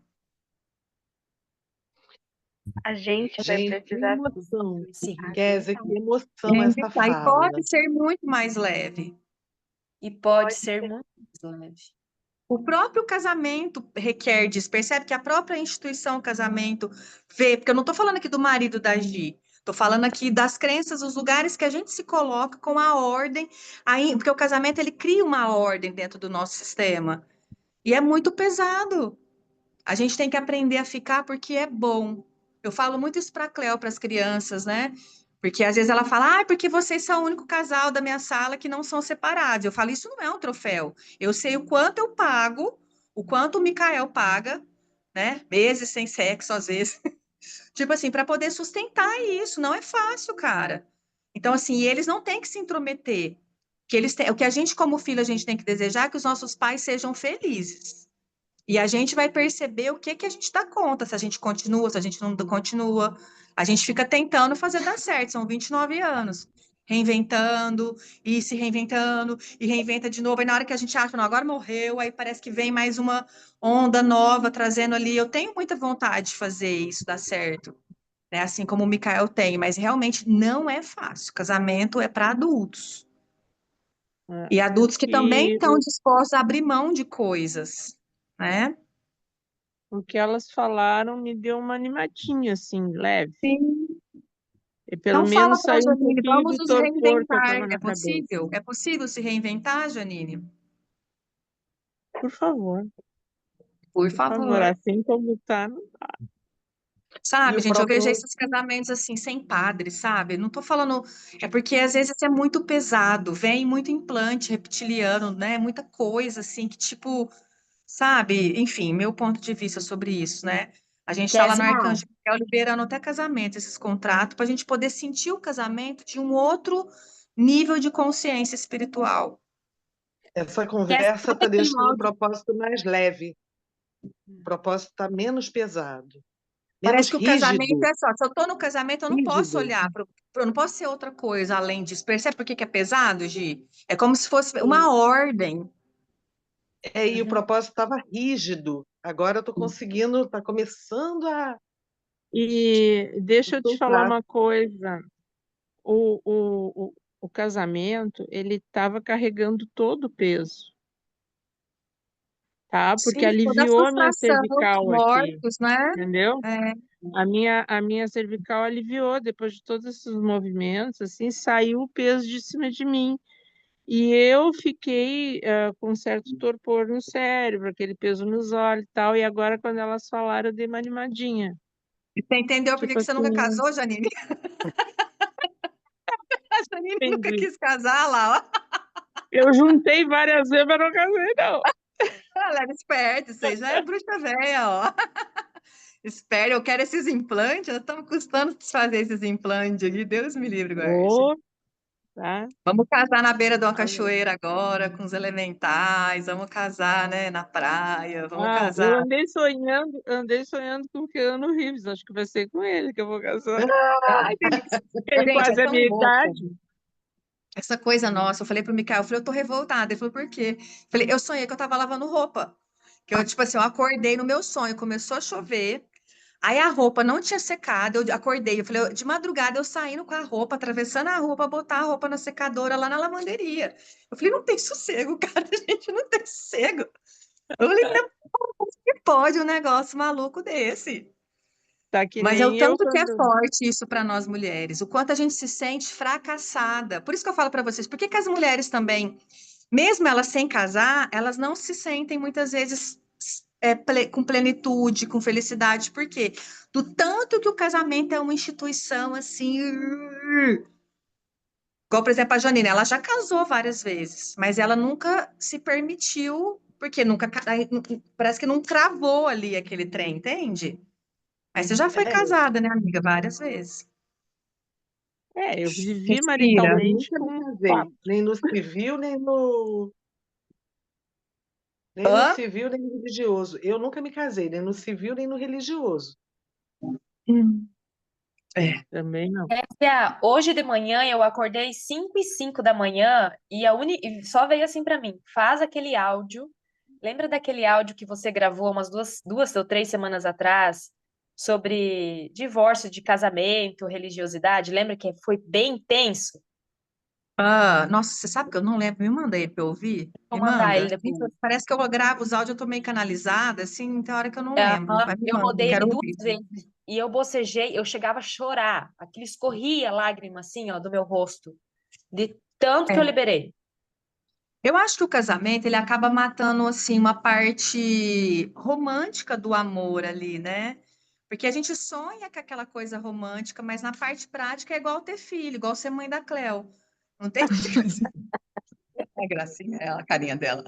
[SPEAKER 5] A gente vai
[SPEAKER 3] Gente, que
[SPEAKER 5] precisar
[SPEAKER 3] emoção.
[SPEAKER 2] Se
[SPEAKER 3] Kézia,
[SPEAKER 2] reinventar.
[SPEAKER 3] que emoção essa
[SPEAKER 1] Reinventar. E
[SPEAKER 3] fala.
[SPEAKER 1] pode ser muito mais leve.
[SPEAKER 2] E pode ser muito mais leve.
[SPEAKER 1] O próprio casamento requer disso. Percebe que a própria instituição casamento vê, porque eu não estou falando aqui do marido da Gi, estou falando aqui das crenças, os lugares que a gente se coloca com a ordem, aí, porque o casamento ele cria uma ordem dentro do nosso sistema. E é muito pesado. A gente tem que aprender a ficar porque é bom. Eu falo muito isso para a Cleo, para as crianças, né? Porque às vezes ela fala, porque vocês são o único casal da minha sala que não são separados. Eu falo, isso não é um troféu. Eu sei o quanto eu pago, o quanto o Mikael paga, né? Meses sem sexo, às vezes. Tipo assim, para poder sustentar isso. Não é fácil, cara. Então, assim, eles não têm que se intrometer. Que eles têm, o que a gente, como filho, a gente tem que desejar é que os nossos pais sejam felizes. E a gente vai perceber o que que a gente dá conta, se a gente continua, se a gente não continua. A gente fica tentando fazer dar certo, são 29 anos. Reinventando, e se reinventando, e reinventa de novo. Aí na hora que a gente acha, não, agora morreu, aí parece que vem mais uma onda nova trazendo ali. Eu tenho muita vontade de fazer isso dar certo, né? Assim como o Mikael tem, mas realmente não é fácil. Casamento é para adultos.
[SPEAKER 4] Né?
[SPEAKER 1] E
[SPEAKER 4] O
[SPEAKER 1] adultos que também
[SPEAKER 4] que,
[SPEAKER 1] estão dispostos a abrir mão de coisas, né?
[SPEAKER 4] o que elas falaram me deu uma animadinha, assim, leve.
[SPEAKER 1] Sim.
[SPEAKER 4] E pelo
[SPEAKER 1] Então fala
[SPEAKER 4] menos
[SPEAKER 1] para a
[SPEAKER 4] saiu um
[SPEAKER 1] Janine,
[SPEAKER 4] pouquinho
[SPEAKER 1] vamos
[SPEAKER 4] do
[SPEAKER 1] nos
[SPEAKER 4] torpor que eu
[SPEAKER 1] reinventar.
[SPEAKER 4] estava
[SPEAKER 1] É
[SPEAKER 4] na cabeça.
[SPEAKER 1] possível? É possível se reinventar, Janine?
[SPEAKER 4] Por favor,
[SPEAKER 1] Por
[SPEAKER 4] por favor,
[SPEAKER 1] favor.
[SPEAKER 4] assim como tá.
[SPEAKER 3] E
[SPEAKER 1] Sabe,
[SPEAKER 3] o
[SPEAKER 1] gente, eu vejo
[SPEAKER 3] próprio
[SPEAKER 1] esses casamentos assim, sem padre, sabe? Não tô falando. É porque às vezes é muito pesado, vem muito implante reptiliano, né? Muita coisa assim que, tipo, sabe? Enfim, meu ponto de vista sobre isso, né? A gente está lá no
[SPEAKER 2] Kézia,
[SPEAKER 1] Arcanjo Miguel liberando até casamento, esses contratos, para a gente poder sentir o casamento de um outro nível de consciência espiritual.
[SPEAKER 3] essa
[SPEAKER 2] Kézia,
[SPEAKER 3] conversa
[SPEAKER 2] bota
[SPEAKER 3] está
[SPEAKER 2] aqui no
[SPEAKER 3] deixando o
[SPEAKER 2] áudio.
[SPEAKER 3] propósito mais leve. O propósito está menos pesado,
[SPEAKER 1] Parece
[SPEAKER 3] menos
[SPEAKER 1] que o casamento
[SPEAKER 3] rígido,
[SPEAKER 1] é só. Se eu estou no casamento, eu não posso
[SPEAKER 3] rígido.
[SPEAKER 1] olhar eu não posso ser outra coisa além disso. Percebe por que que é pesado, Gi? É como se fosse
[SPEAKER 3] Sim.
[SPEAKER 1] uma ordem.
[SPEAKER 3] E o
[SPEAKER 2] Uhum.
[SPEAKER 3] propósito estava rígido. Agora eu estou conseguindo, está começando a
[SPEAKER 4] E deixa eu te falar
[SPEAKER 3] soltar.
[SPEAKER 4] uma coisa. O casamento, ele estava carregando todo o peso. tá? Porque
[SPEAKER 1] Sim, toda a
[SPEAKER 4] aliviou a minha
[SPEAKER 1] frustração, os
[SPEAKER 4] cervical aqui,
[SPEAKER 1] mortos, né?
[SPEAKER 4] entendeu?
[SPEAKER 1] É.
[SPEAKER 4] A minha cervical aliviou depois de todos esses movimentos, assim, saiu o peso de cima de mim. E eu fiquei com um certo torpor no cérebro, aquele peso nos olhos e tal. E agora, quando elas falaram, eu dei uma animadinha.
[SPEAKER 1] Você entendeu por que
[SPEAKER 4] Tipo
[SPEAKER 1] que você nunca
[SPEAKER 4] assim,
[SPEAKER 1] casou, Janine? A Janine nunca
[SPEAKER 4] entendi.
[SPEAKER 1] quis casar lá, ó.
[SPEAKER 4] Eu juntei várias vezes, mas não casei, não.
[SPEAKER 1] Ela era esperta, você já é bruxa velha, ó. Espera, eu quero esses implantes, estamos custando desfazer esses implantes aqui, Deus me livre, guarde.
[SPEAKER 4] Ô, tá?
[SPEAKER 1] Vamos casar na beira de uma
[SPEAKER 4] Falou.
[SPEAKER 1] cachoeira agora, com os elementais, vamos casar, né, na praia, vamos
[SPEAKER 4] Ah, eu
[SPEAKER 1] casar.
[SPEAKER 4] andei sonhando com o Keanu Reeves. Acho que vai ser com ele que eu vou casar.
[SPEAKER 1] Ai, delícia.
[SPEAKER 4] Ele
[SPEAKER 1] Gente, é
[SPEAKER 4] quase a
[SPEAKER 1] tão
[SPEAKER 4] minha
[SPEAKER 1] louco.
[SPEAKER 4] idade.
[SPEAKER 1] Essa coisa nossa, eu falei pro Mikael, eu falei, eu tô revoltada. Ele falou, por quê? Eu falei, eu sonhei que eu tava lavando roupa. Que eu, tipo assim, eu acordei no meu sonho, começou a chover, aí a roupa não tinha secado, eu acordei, eu falei, de madrugada eu saindo com a roupa, atravessando a rua pra botar a roupa na secadora lá na lavanderia. Eu falei, não tem sossego, cara, gente, não tem sossego. Eu falei, não, como que pode um negócio maluco desse?
[SPEAKER 4] Tá que
[SPEAKER 1] Mas é o
[SPEAKER 4] nem eu
[SPEAKER 1] tanto que é
[SPEAKER 4] quando.
[SPEAKER 1] forte isso para nós mulheres, o quanto a gente se sente fracassada. Por isso que eu falo para vocês, por que que as mulheres também, mesmo elas sem casar, elas não se sentem muitas vezes com plenitude, com felicidade. Por quê? Do tanto que o casamento é uma instituição assim. Igual, por exemplo, a Janine, ela já casou várias vezes, mas ela nunca se permitiu, porque nunca, parece que não travou ali aquele trem, entende? Mas você já foi
[SPEAKER 3] É,
[SPEAKER 1] casada, né, amiga? Várias vezes.
[SPEAKER 4] Eu vivi
[SPEAKER 1] Respira.
[SPEAKER 3] eu
[SPEAKER 4] maritalmente
[SPEAKER 3] nunca me
[SPEAKER 4] com
[SPEAKER 3] casei,
[SPEAKER 4] 4.
[SPEAKER 3] nem no civil,
[SPEAKER 1] Hã?
[SPEAKER 3] nem no religioso. Eu nunca me casei, nem no civil, nem no religioso.
[SPEAKER 1] Hum. É.
[SPEAKER 4] Também não.
[SPEAKER 2] Hoje de manhã eu acordei 5h05 da manhã e só veio assim pra mim, faz aquele áudio. Lembra daquele áudio que você gravou umas duas ou 3 semanas atrás sobre divórcio de casamento, religiosidade? Lembra que foi bem intenso?
[SPEAKER 1] Ah, nossa, você sabe que eu não lembro? Me manda aí pra eu ouvir.
[SPEAKER 2] Vou
[SPEAKER 1] Me
[SPEAKER 2] mandar
[SPEAKER 1] manda.
[SPEAKER 2] ele depois.
[SPEAKER 1] Parece que eu gravo os áudios, eu tô meio canalizada, assim, tem hora que eu não lembro.
[SPEAKER 2] Aham,
[SPEAKER 1] Mas me
[SPEAKER 2] eu
[SPEAKER 1] manda, eu
[SPEAKER 2] rodei ele
[SPEAKER 1] quero
[SPEAKER 2] 2 vezes
[SPEAKER 1] ouvir.
[SPEAKER 2] e eu bocejei, eu chegava a chorar, aquilo escorria lágrima assim, ó, do meu rosto, de tanto que eu
[SPEAKER 1] É.
[SPEAKER 2] liberei.
[SPEAKER 1] Eu acho que o casamento, ele acaba matando, assim, uma parte romântica do amor ali, né? Porque a gente sonha com aquela coisa romântica, mas na parte prática é igual ter filho, igual ser mãe da Cleo. Não tem muita coisa. É gracinha, é a carinha dela.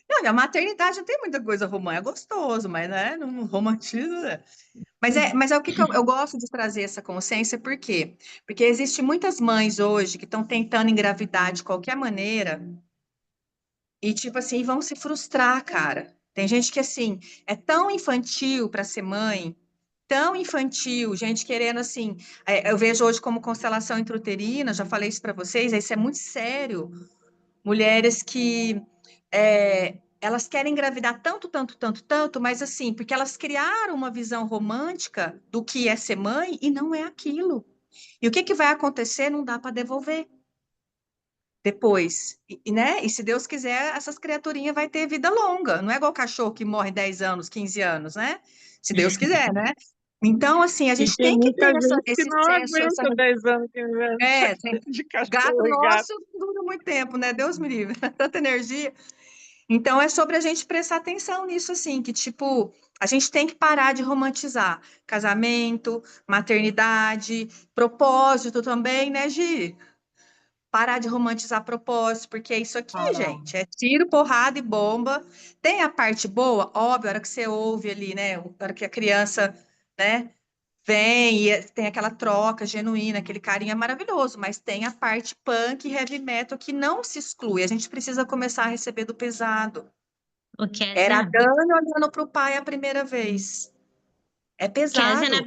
[SPEAKER 1] Não, e a maternidade não tem muita coisa romântica, é gostoso, mas né, não romantiza. Né? Mas é o que, eu gosto de trazer essa consciência, por quê? Porque existem muitas mães hoje que estão tentando engravidar de qualquer maneira e, tipo assim, vão se frustrar, cara. Tem gente que, assim, é tão infantil para ser mãe, tão infantil, gente querendo, assim. Eu vejo hoje como constelação intrauterina, já falei isso para vocês, isso é muito sério. Mulheres que elas querem engravidar tanto, tanto, tanto, tanto, mas assim, porque elas criaram uma visão romântica do que é ser mãe e não é aquilo. E o que que vai acontecer? Não dá para devolver depois, né? E se Deus quiser, essas criaturinhas vai ter vida longa. Não é igual cachorro que morre 10 anos, 15 anos, né? Se Deus quiser, né? Então, assim, a
[SPEAKER 4] E
[SPEAKER 1] gente
[SPEAKER 4] tem
[SPEAKER 1] tem que
[SPEAKER 4] muita
[SPEAKER 1] ter
[SPEAKER 4] gente que
[SPEAKER 1] esse
[SPEAKER 4] não
[SPEAKER 1] senso,
[SPEAKER 4] aguenta 10 anos, 15 anos
[SPEAKER 1] tem
[SPEAKER 4] de
[SPEAKER 1] gato
[SPEAKER 4] cachorro e gato.
[SPEAKER 1] nosso não dura muito tempo, né? Deus me livre, tanta energia. Então, é sobre a gente prestar atenção nisso, assim, que, tipo, a gente tem que parar de romantizar casamento, maternidade, propósito também, né, Gi? Parar de romantizar propósito, porque é isso aqui, gente, é tiro, porrada e bomba. Tem a parte boa, óbvio, a hora que você ouve ali, né, a hora que a criança, né, vem e tem aquela troca genuína, aquele carinho é maravilhoso, mas tem a parte punk e heavy metal que não se exclui. A gente precisa começar a receber do pesado.
[SPEAKER 6] O
[SPEAKER 1] Era a
[SPEAKER 6] Kézia,
[SPEAKER 1] Dani olhando para o pai a primeira vez. É
[SPEAKER 6] Kézia,
[SPEAKER 1] pesado.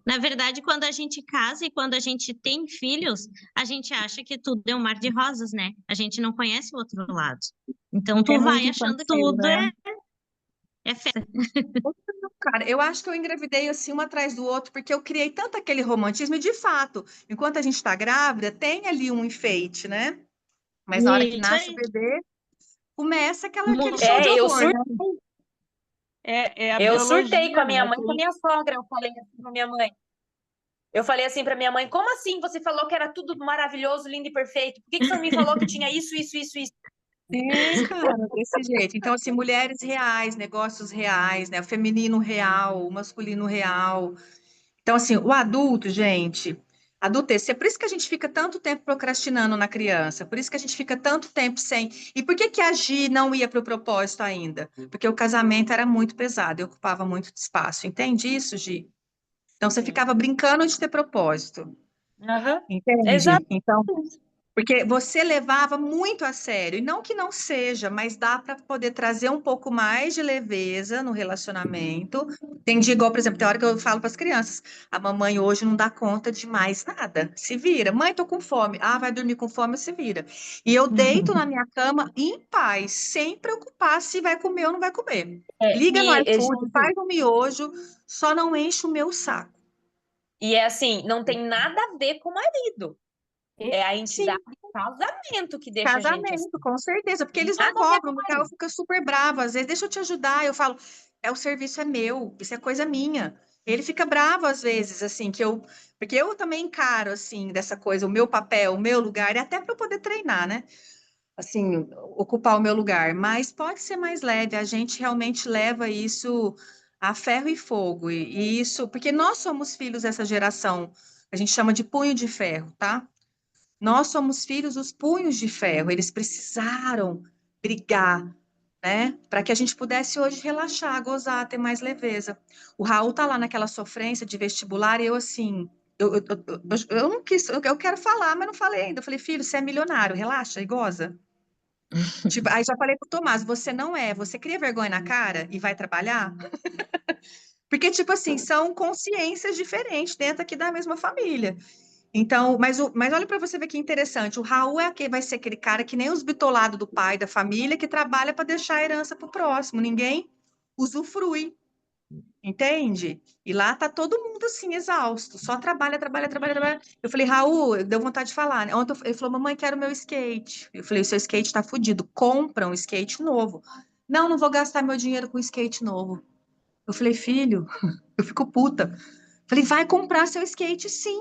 [SPEAKER 6] na verdade, quando a gente casa e quando a gente tem filhos, a gente acha que tudo é um mar de rosas, né? A gente não conhece o outro lado. Então,
[SPEAKER 1] É
[SPEAKER 6] tu
[SPEAKER 1] muito
[SPEAKER 6] vai achando que
[SPEAKER 1] infantil,
[SPEAKER 6] tudo
[SPEAKER 1] né?
[SPEAKER 6] é festa.
[SPEAKER 1] Cara, eu acho que eu engravidei assim um atrás do outro, porque eu criei tanto aquele romantismo, e de fato, enquanto a gente está grávida, tem ali um enfeite, né? Mas na hora que
[SPEAKER 6] Isso
[SPEAKER 1] nasce o
[SPEAKER 6] aí.
[SPEAKER 1] bebê, começa aquele
[SPEAKER 4] Mu-
[SPEAKER 1] show de
[SPEAKER 2] Eu
[SPEAKER 1] horror, né?
[SPEAKER 4] É a
[SPEAKER 2] Eu surtei com
[SPEAKER 4] biologia,
[SPEAKER 2] a minha
[SPEAKER 4] né?
[SPEAKER 2] mãe e com a minha sogra. Eu falei assim pra minha mãe. Eu falei assim pra minha mãe, como assim você falou que era tudo maravilhoso, lindo e perfeito? Por que que você não me falou que tinha isso, isso, isso, isso?
[SPEAKER 1] É, cara, desse jeito. Então, assim, mulheres reais, negócios reais, né? O feminino real, o masculino real. Então, assim, o adulto, gente, adultecer, por isso que a gente fica tanto tempo procrastinando na criança, por isso que a gente fica tanto tempo sem. E por que que a Gi não ia para o propósito ainda? Porque o casamento era muito pesado e ocupava muito espaço. Entende isso, Gi? Então, você
[SPEAKER 2] Sim.
[SPEAKER 1] ficava brincando de ter propósito.
[SPEAKER 2] Aham.
[SPEAKER 1] Entende?
[SPEAKER 2] Exato.
[SPEAKER 1] Então, porque você levava muito a sério, e não que não seja, mas dá para poder trazer um pouco mais de leveza no relacionamento. Tem dia igual, por exemplo, tem hora que eu falo para as crianças: a mamãe hoje não dá conta de mais nada, se vira. Mãe, tô com fome. Ah, vai dormir com fome, se vira. E eu deito na minha cama em paz, sem preocupar se vai comer ou não vai comer. Liga no iFood, faz
[SPEAKER 2] Gente,
[SPEAKER 1] um miojo, só não enche o meu saco.
[SPEAKER 2] e é assim, não tem nada a ver com o marido. É a
[SPEAKER 1] Sim.
[SPEAKER 2] entidade do casamento que deixa a gente assim.
[SPEAKER 1] Casamento, com certeza, porque eles não
[SPEAKER 2] Nada a ver com
[SPEAKER 1] cobram.
[SPEAKER 2] o
[SPEAKER 1] O Mikael
[SPEAKER 2] marido.
[SPEAKER 1] fica super bravo, às vezes, deixa eu te ajudar. Eu falo, o serviço é meu, isso é coisa minha. Ele fica bravo às vezes, assim, porque eu também encaro, assim, dessa coisa, o meu papel, o meu lugar, e até para eu poder treinar, né? Assim, ocupar o meu lugar. Mas pode ser mais leve, a gente realmente leva isso a ferro e fogo. E isso, porque nós somos filhos dessa geração, a gente chama de punho de ferro, tá? Nós somos filhos dos punhos de ferro, eles precisaram brigar, né? Para que a gente pudesse hoje relaxar, gozar, ter mais leveza. O Raul tá lá naquela sofrência de vestibular e eu assim, eu não quis, eu quero falar, mas não falei ainda. Eu falei, filho, você é milionário, relaxa e goza. Tipo, aí já falei pro Tomás, você não é, você cria vergonha na cara e vai trabalhar? Porque, tipo assim, são consciências diferentes dentro aqui da mesma família. Então, mas olha para você ver que interessante. O Raul vai ser aquele cara que nem os bitolados do pai da família que trabalha para deixar a herança para o próximo. Ninguém usufrui, entende? E lá tá todo mundo assim exausto, só trabalha, trabalha, trabalha, trabalha. Eu falei, Raul, deu vontade de falar, né? Ontem ele falou, mamãe, quero meu skate. Eu falei, o seu skate está fudido, compra um skate novo. Não, não vou gastar meu dinheiro com skate novo. Eu falei, filho, eu fico puta. Falei, vai comprar seu skate, sim,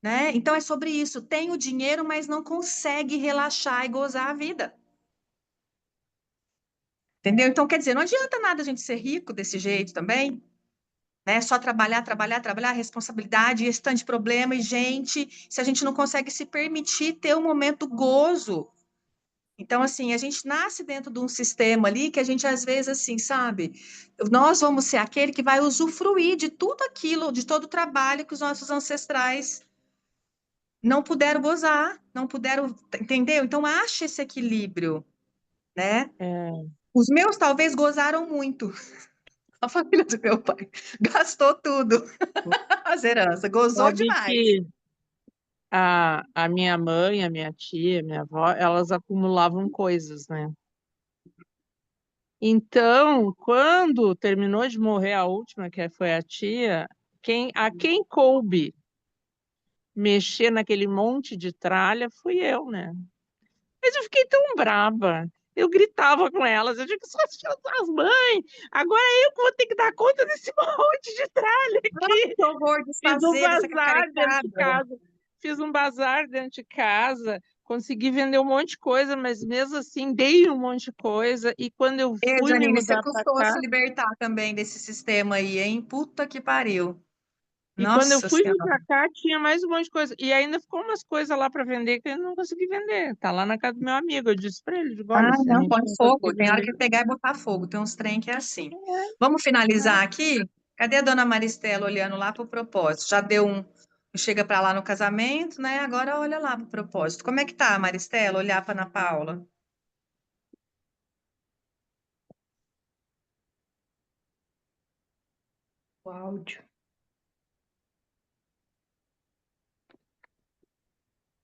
[SPEAKER 1] né? Então é sobre isso. Tem o dinheiro, mas não consegue relaxar e gozar a vida. Entendeu? Então, quer dizer, não adianta nada a gente ser rico desse jeito também, né? Só trabalhar, trabalhar, trabalhar, responsabilidade, esse tanto de problema e gente, se a gente não consegue se permitir ter um momento gozo. Então, assim, a gente nasce dentro de um sistema ali que a gente, às vezes, assim, sabe? Nós vamos ser aquele que vai usufruir de tudo aquilo, de todo o trabalho que os nossos ancestrais não puderam gozar, não puderam, entendeu? Então acha esse equilíbrio, né?
[SPEAKER 4] É,
[SPEAKER 1] Os meus talvez gozaram muito. A família do meu pai gastou tudo, as heranças, gozou
[SPEAKER 4] sabe
[SPEAKER 1] demais.
[SPEAKER 4] que a minha mãe, a minha tia, a minha avó, elas acumulavam coisas, né? Então, quando terminou de morrer a última, que foi a tia, a quem coube mexer naquele monte de tralha fui eu, né? Mas eu fiquei tão brava. Eu gritava com elas, eu digo, suas mães, agora eu que vou ter que dar conta desse monte de tralha aqui.
[SPEAKER 1] Que horror
[SPEAKER 4] Fiz um
[SPEAKER 1] desfazer dessa
[SPEAKER 4] bazar dentro de
[SPEAKER 1] cacarecada.
[SPEAKER 4] casa. Fiz um bazar dentro de casa, consegui vender um monte de coisa, mas mesmo assim dei um monte de coisa. E quando eu
[SPEAKER 1] Ê,
[SPEAKER 4] fui me
[SPEAKER 1] Janine, você
[SPEAKER 4] mudar para
[SPEAKER 1] custou
[SPEAKER 4] cá,
[SPEAKER 1] se libertar também desse sistema aí, hein? Puta que pariu.
[SPEAKER 4] e quando eu
[SPEAKER 1] Nossa
[SPEAKER 4] fui vir
[SPEAKER 1] Senhora.
[SPEAKER 4] para cá, tinha mais um monte de coisa. E ainda ficou umas coisas lá para vender que eu não consegui vender. Tá lá na casa do meu amigo. Eu disse para ele, digo, olha,
[SPEAKER 1] Ah,
[SPEAKER 4] se a
[SPEAKER 1] não,
[SPEAKER 4] gente
[SPEAKER 1] põe
[SPEAKER 4] não
[SPEAKER 1] fogo.
[SPEAKER 4] conseguir
[SPEAKER 1] Tem hora
[SPEAKER 4] vender.
[SPEAKER 1] que pegar e botar fogo. Tem uns trem que é assim. Vamos finalizar aqui? Cadê a dona Maristela olhando lá para o propósito? Já deu um. Chega para lá no casamento, né? Agora olha lá para o propósito. Como é que tá, Maristela? Olhar para Ana Paula.
[SPEAKER 7] O áudio.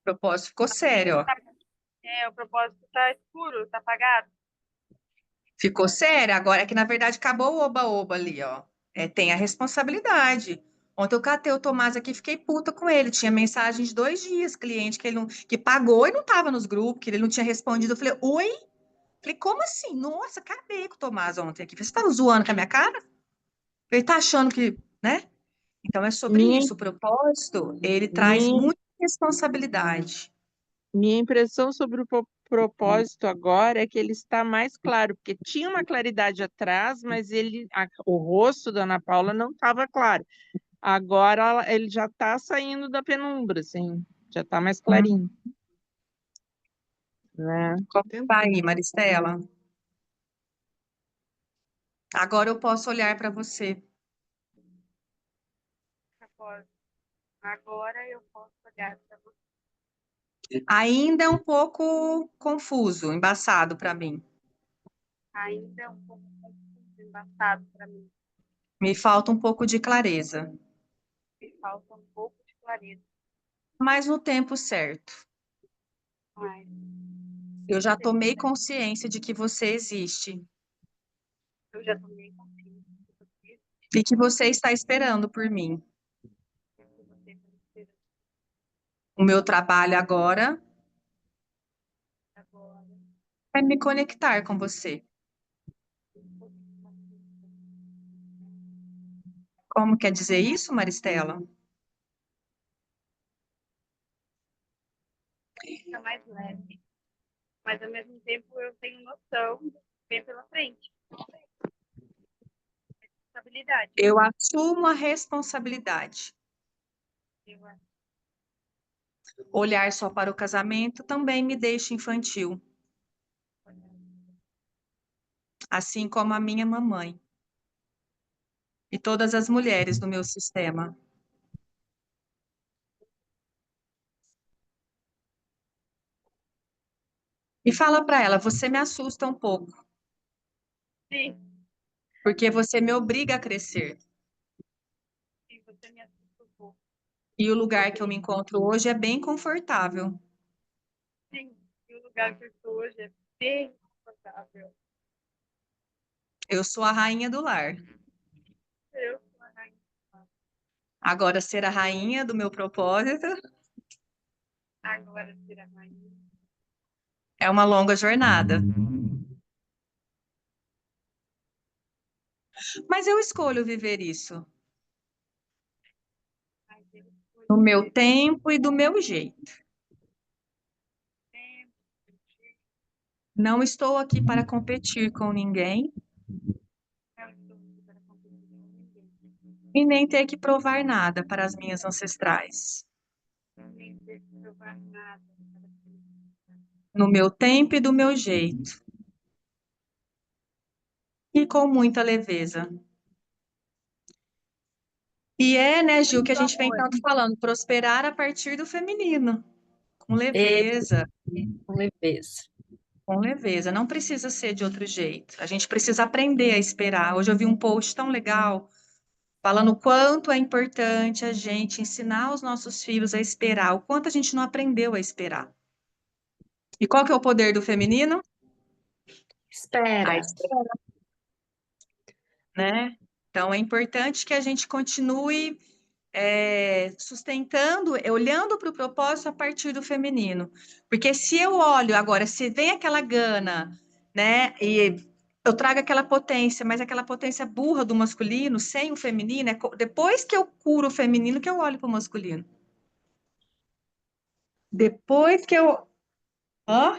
[SPEAKER 1] O propósito ficou sério, ó.
[SPEAKER 5] O propósito tá escuro, tá apagado.
[SPEAKER 1] Ficou sério. Agora é que, na verdade, acabou o oba-oba ali, ó. É, tem a responsabilidade. Ontem eu catei o Tomás aqui, fiquei puta com ele. Tinha mensagem de 2 dias, cliente que ele não, que pagou e não estava nos grupos, que ele não tinha respondido. Eu falei, oi? Falei, como assim? Nossa, acabei com o Tomás ontem aqui. Você tá zoando com a minha cara? Ele tá achando que, né? Então é sobre
[SPEAKER 4] Minha,
[SPEAKER 1] isso. O propósito, ele traz
[SPEAKER 4] minha,
[SPEAKER 1] muita responsabilidade.
[SPEAKER 4] minha impressão sobre o propósito agora é que ele está mais claro, porque tinha uma claridade atrás, mas o rosto da Ana Paula não estava claro. Agora ele já está saindo da penumbra, assim, já está mais clarinho, né?
[SPEAKER 1] Como tá aí, Maristela? Agora eu posso olhar para você.
[SPEAKER 5] Agora eu posso olhar para você.
[SPEAKER 1] Ainda é um pouco confuso, embaçado para mim.
[SPEAKER 5] Ainda é um pouco confuso, embaçado para mim.
[SPEAKER 1] Me falta um pouco de clareza,
[SPEAKER 5] Me falta um pouco de clareza.
[SPEAKER 1] mas no tempo certo.
[SPEAKER 5] Mas
[SPEAKER 1] Eu já tomei consciência de que você existe
[SPEAKER 5] eu já tomei consciência de você,
[SPEAKER 1] e que você está esperando por mim.
[SPEAKER 5] que você está esperando
[SPEAKER 1] O meu trabalho agora
[SPEAKER 5] agora.
[SPEAKER 1] é me conectar com você. Como quer dizer isso, Maristela?
[SPEAKER 5] Fica mais leve. Mas ao mesmo tempo eu tenho noção do que vem pela frente. Responsabilidade.
[SPEAKER 1] Eu assumo a responsabilidade.
[SPEAKER 5] Eu acho
[SPEAKER 1] Olhar só para o casamento também me deixa infantil, assim como a minha mamãe e todas as mulheres do meu sistema. E fala para ela, você me assusta um pouco,
[SPEAKER 5] sim,
[SPEAKER 1] porque você me obriga a crescer.
[SPEAKER 5] sim, você me assusta um pouco.
[SPEAKER 1] E o lugar que eu me encontro hoje é bem confortável.
[SPEAKER 5] Sim, e o lugar que eu estou hoje é bem confortável.
[SPEAKER 1] Eu sou a rainha do lar.
[SPEAKER 5] Eu sou a rainha.
[SPEAKER 1] Agora, ser a rainha do meu propósito
[SPEAKER 5] Agora ser a rainha.
[SPEAKER 1] é uma longa jornada. Mas eu escolho viver isso
[SPEAKER 5] Mas eu escolho
[SPEAKER 1] no meu
[SPEAKER 5] viver
[SPEAKER 1] tempo e do meu jeito.
[SPEAKER 5] tempo,
[SPEAKER 1] Não estou aqui para competir com ninguém
[SPEAKER 5] não estou aqui para competir com ninguém.
[SPEAKER 1] e nem ter que provar nada para as minhas ancestrais.
[SPEAKER 5] Nem ter que provar nada para si.
[SPEAKER 1] No meu tempo e do meu jeito. E com muita leveza. E é, né, Gil, que a gente vem tanto falando, prosperar a partir do feminino, com
[SPEAKER 2] E
[SPEAKER 1] leveza,
[SPEAKER 2] com leveza.
[SPEAKER 1] com leveza. Não precisa ser de outro jeito. A gente precisa aprender a esperar. Hoje eu vi um post tão legal falando o quanto é importante a gente ensinar os nossos filhos a esperar, o quanto a gente não aprendeu a esperar. E qual que é o poder do feminino? A
[SPEAKER 2] Espera.
[SPEAKER 1] espera, né? Então é importante que a gente continue sustentando, olhando para o propósito a partir do feminino. Porque se eu olho agora, se vem aquela gana, né? E eu trago aquela potência, mas aquela potência burra do masculino, sem o feminino, depois que eu curo o feminino, que eu olho para o masculino. Depois que eu. Hã?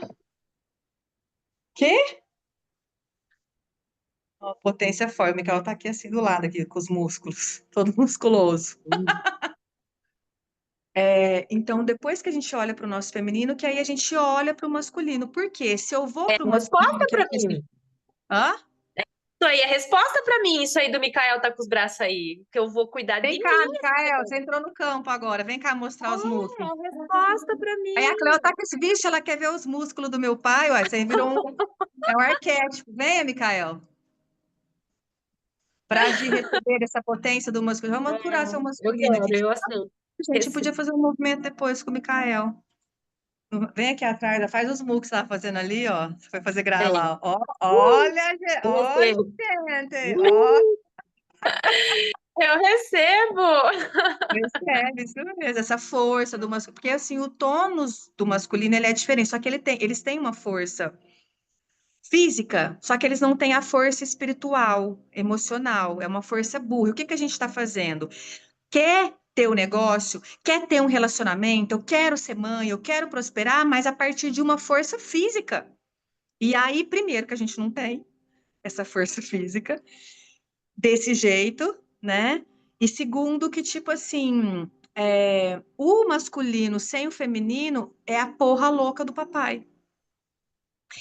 [SPEAKER 1] Quê? Ó, potência forte, que ela tá aqui assim do lado, aqui, com os músculos, todo musculoso. Então, depois que a gente olha para o nosso feminino, que aí a gente olha para o masculino. Por quê? Se eu vou
[SPEAKER 2] É
[SPEAKER 1] para o masculino,
[SPEAKER 2] resposta
[SPEAKER 1] que eu
[SPEAKER 2] para
[SPEAKER 1] penso
[SPEAKER 2] mim.
[SPEAKER 1] assim, hã?
[SPEAKER 2] Isso aí é resposta para mim, isso aí do Mikael tá com os braços aí, que eu vou cuidar de
[SPEAKER 1] Vem
[SPEAKER 2] mim.
[SPEAKER 1] cá, Micael, você entrou no campo agora, vem cá mostrar os
[SPEAKER 2] É
[SPEAKER 1] músculos.
[SPEAKER 2] uma resposta para
[SPEAKER 1] Aí a
[SPEAKER 2] mim.
[SPEAKER 1] Cleo tá com esse bicho, ela quer ver os músculos do meu pai, ué, você virou é um arquétipo. Venha, Micael, para agir e receber essa potência do masculino. Vamos curar seu
[SPEAKER 2] Eu
[SPEAKER 1] masculino aqui.
[SPEAKER 2] quero, eu aceito.
[SPEAKER 1] A gente podia fazer um movimento depois com o Micael. Vem aqui atrás, faz os mucos que você tá fazendo ali, ó. Você vai fazer gravar
[SPEAKER 2] Bem,
[SPEAKER 1] lá. Ó, olha,
[SPEAKER 2] eu
[SPEAKER 1] olha,
[SPEAKER 2] recebo.
[SPEAKER 1] gente, ó.
[SPEAKER 2] Eu recebo.
[SPEAKER 1] Percebe, isso mesmo, essa força do masculino. Porque, assim, o tônus do masculino, ele é diferente, só que eles têm uma força física, só que eles não têm a força espiritual, emocional, é uma força burra. E o que que a gente está fazendo? Quer ter o negócio, quer ter um relacionamento, eu quero ser mãe, eu quero prosperar, mas a partir de uma força física. E aí, primeiro, que a gente não tem essa força física desse jeito, né? E segundo, que tipo assim, o masculino sem o feminino é a porra louca do papai.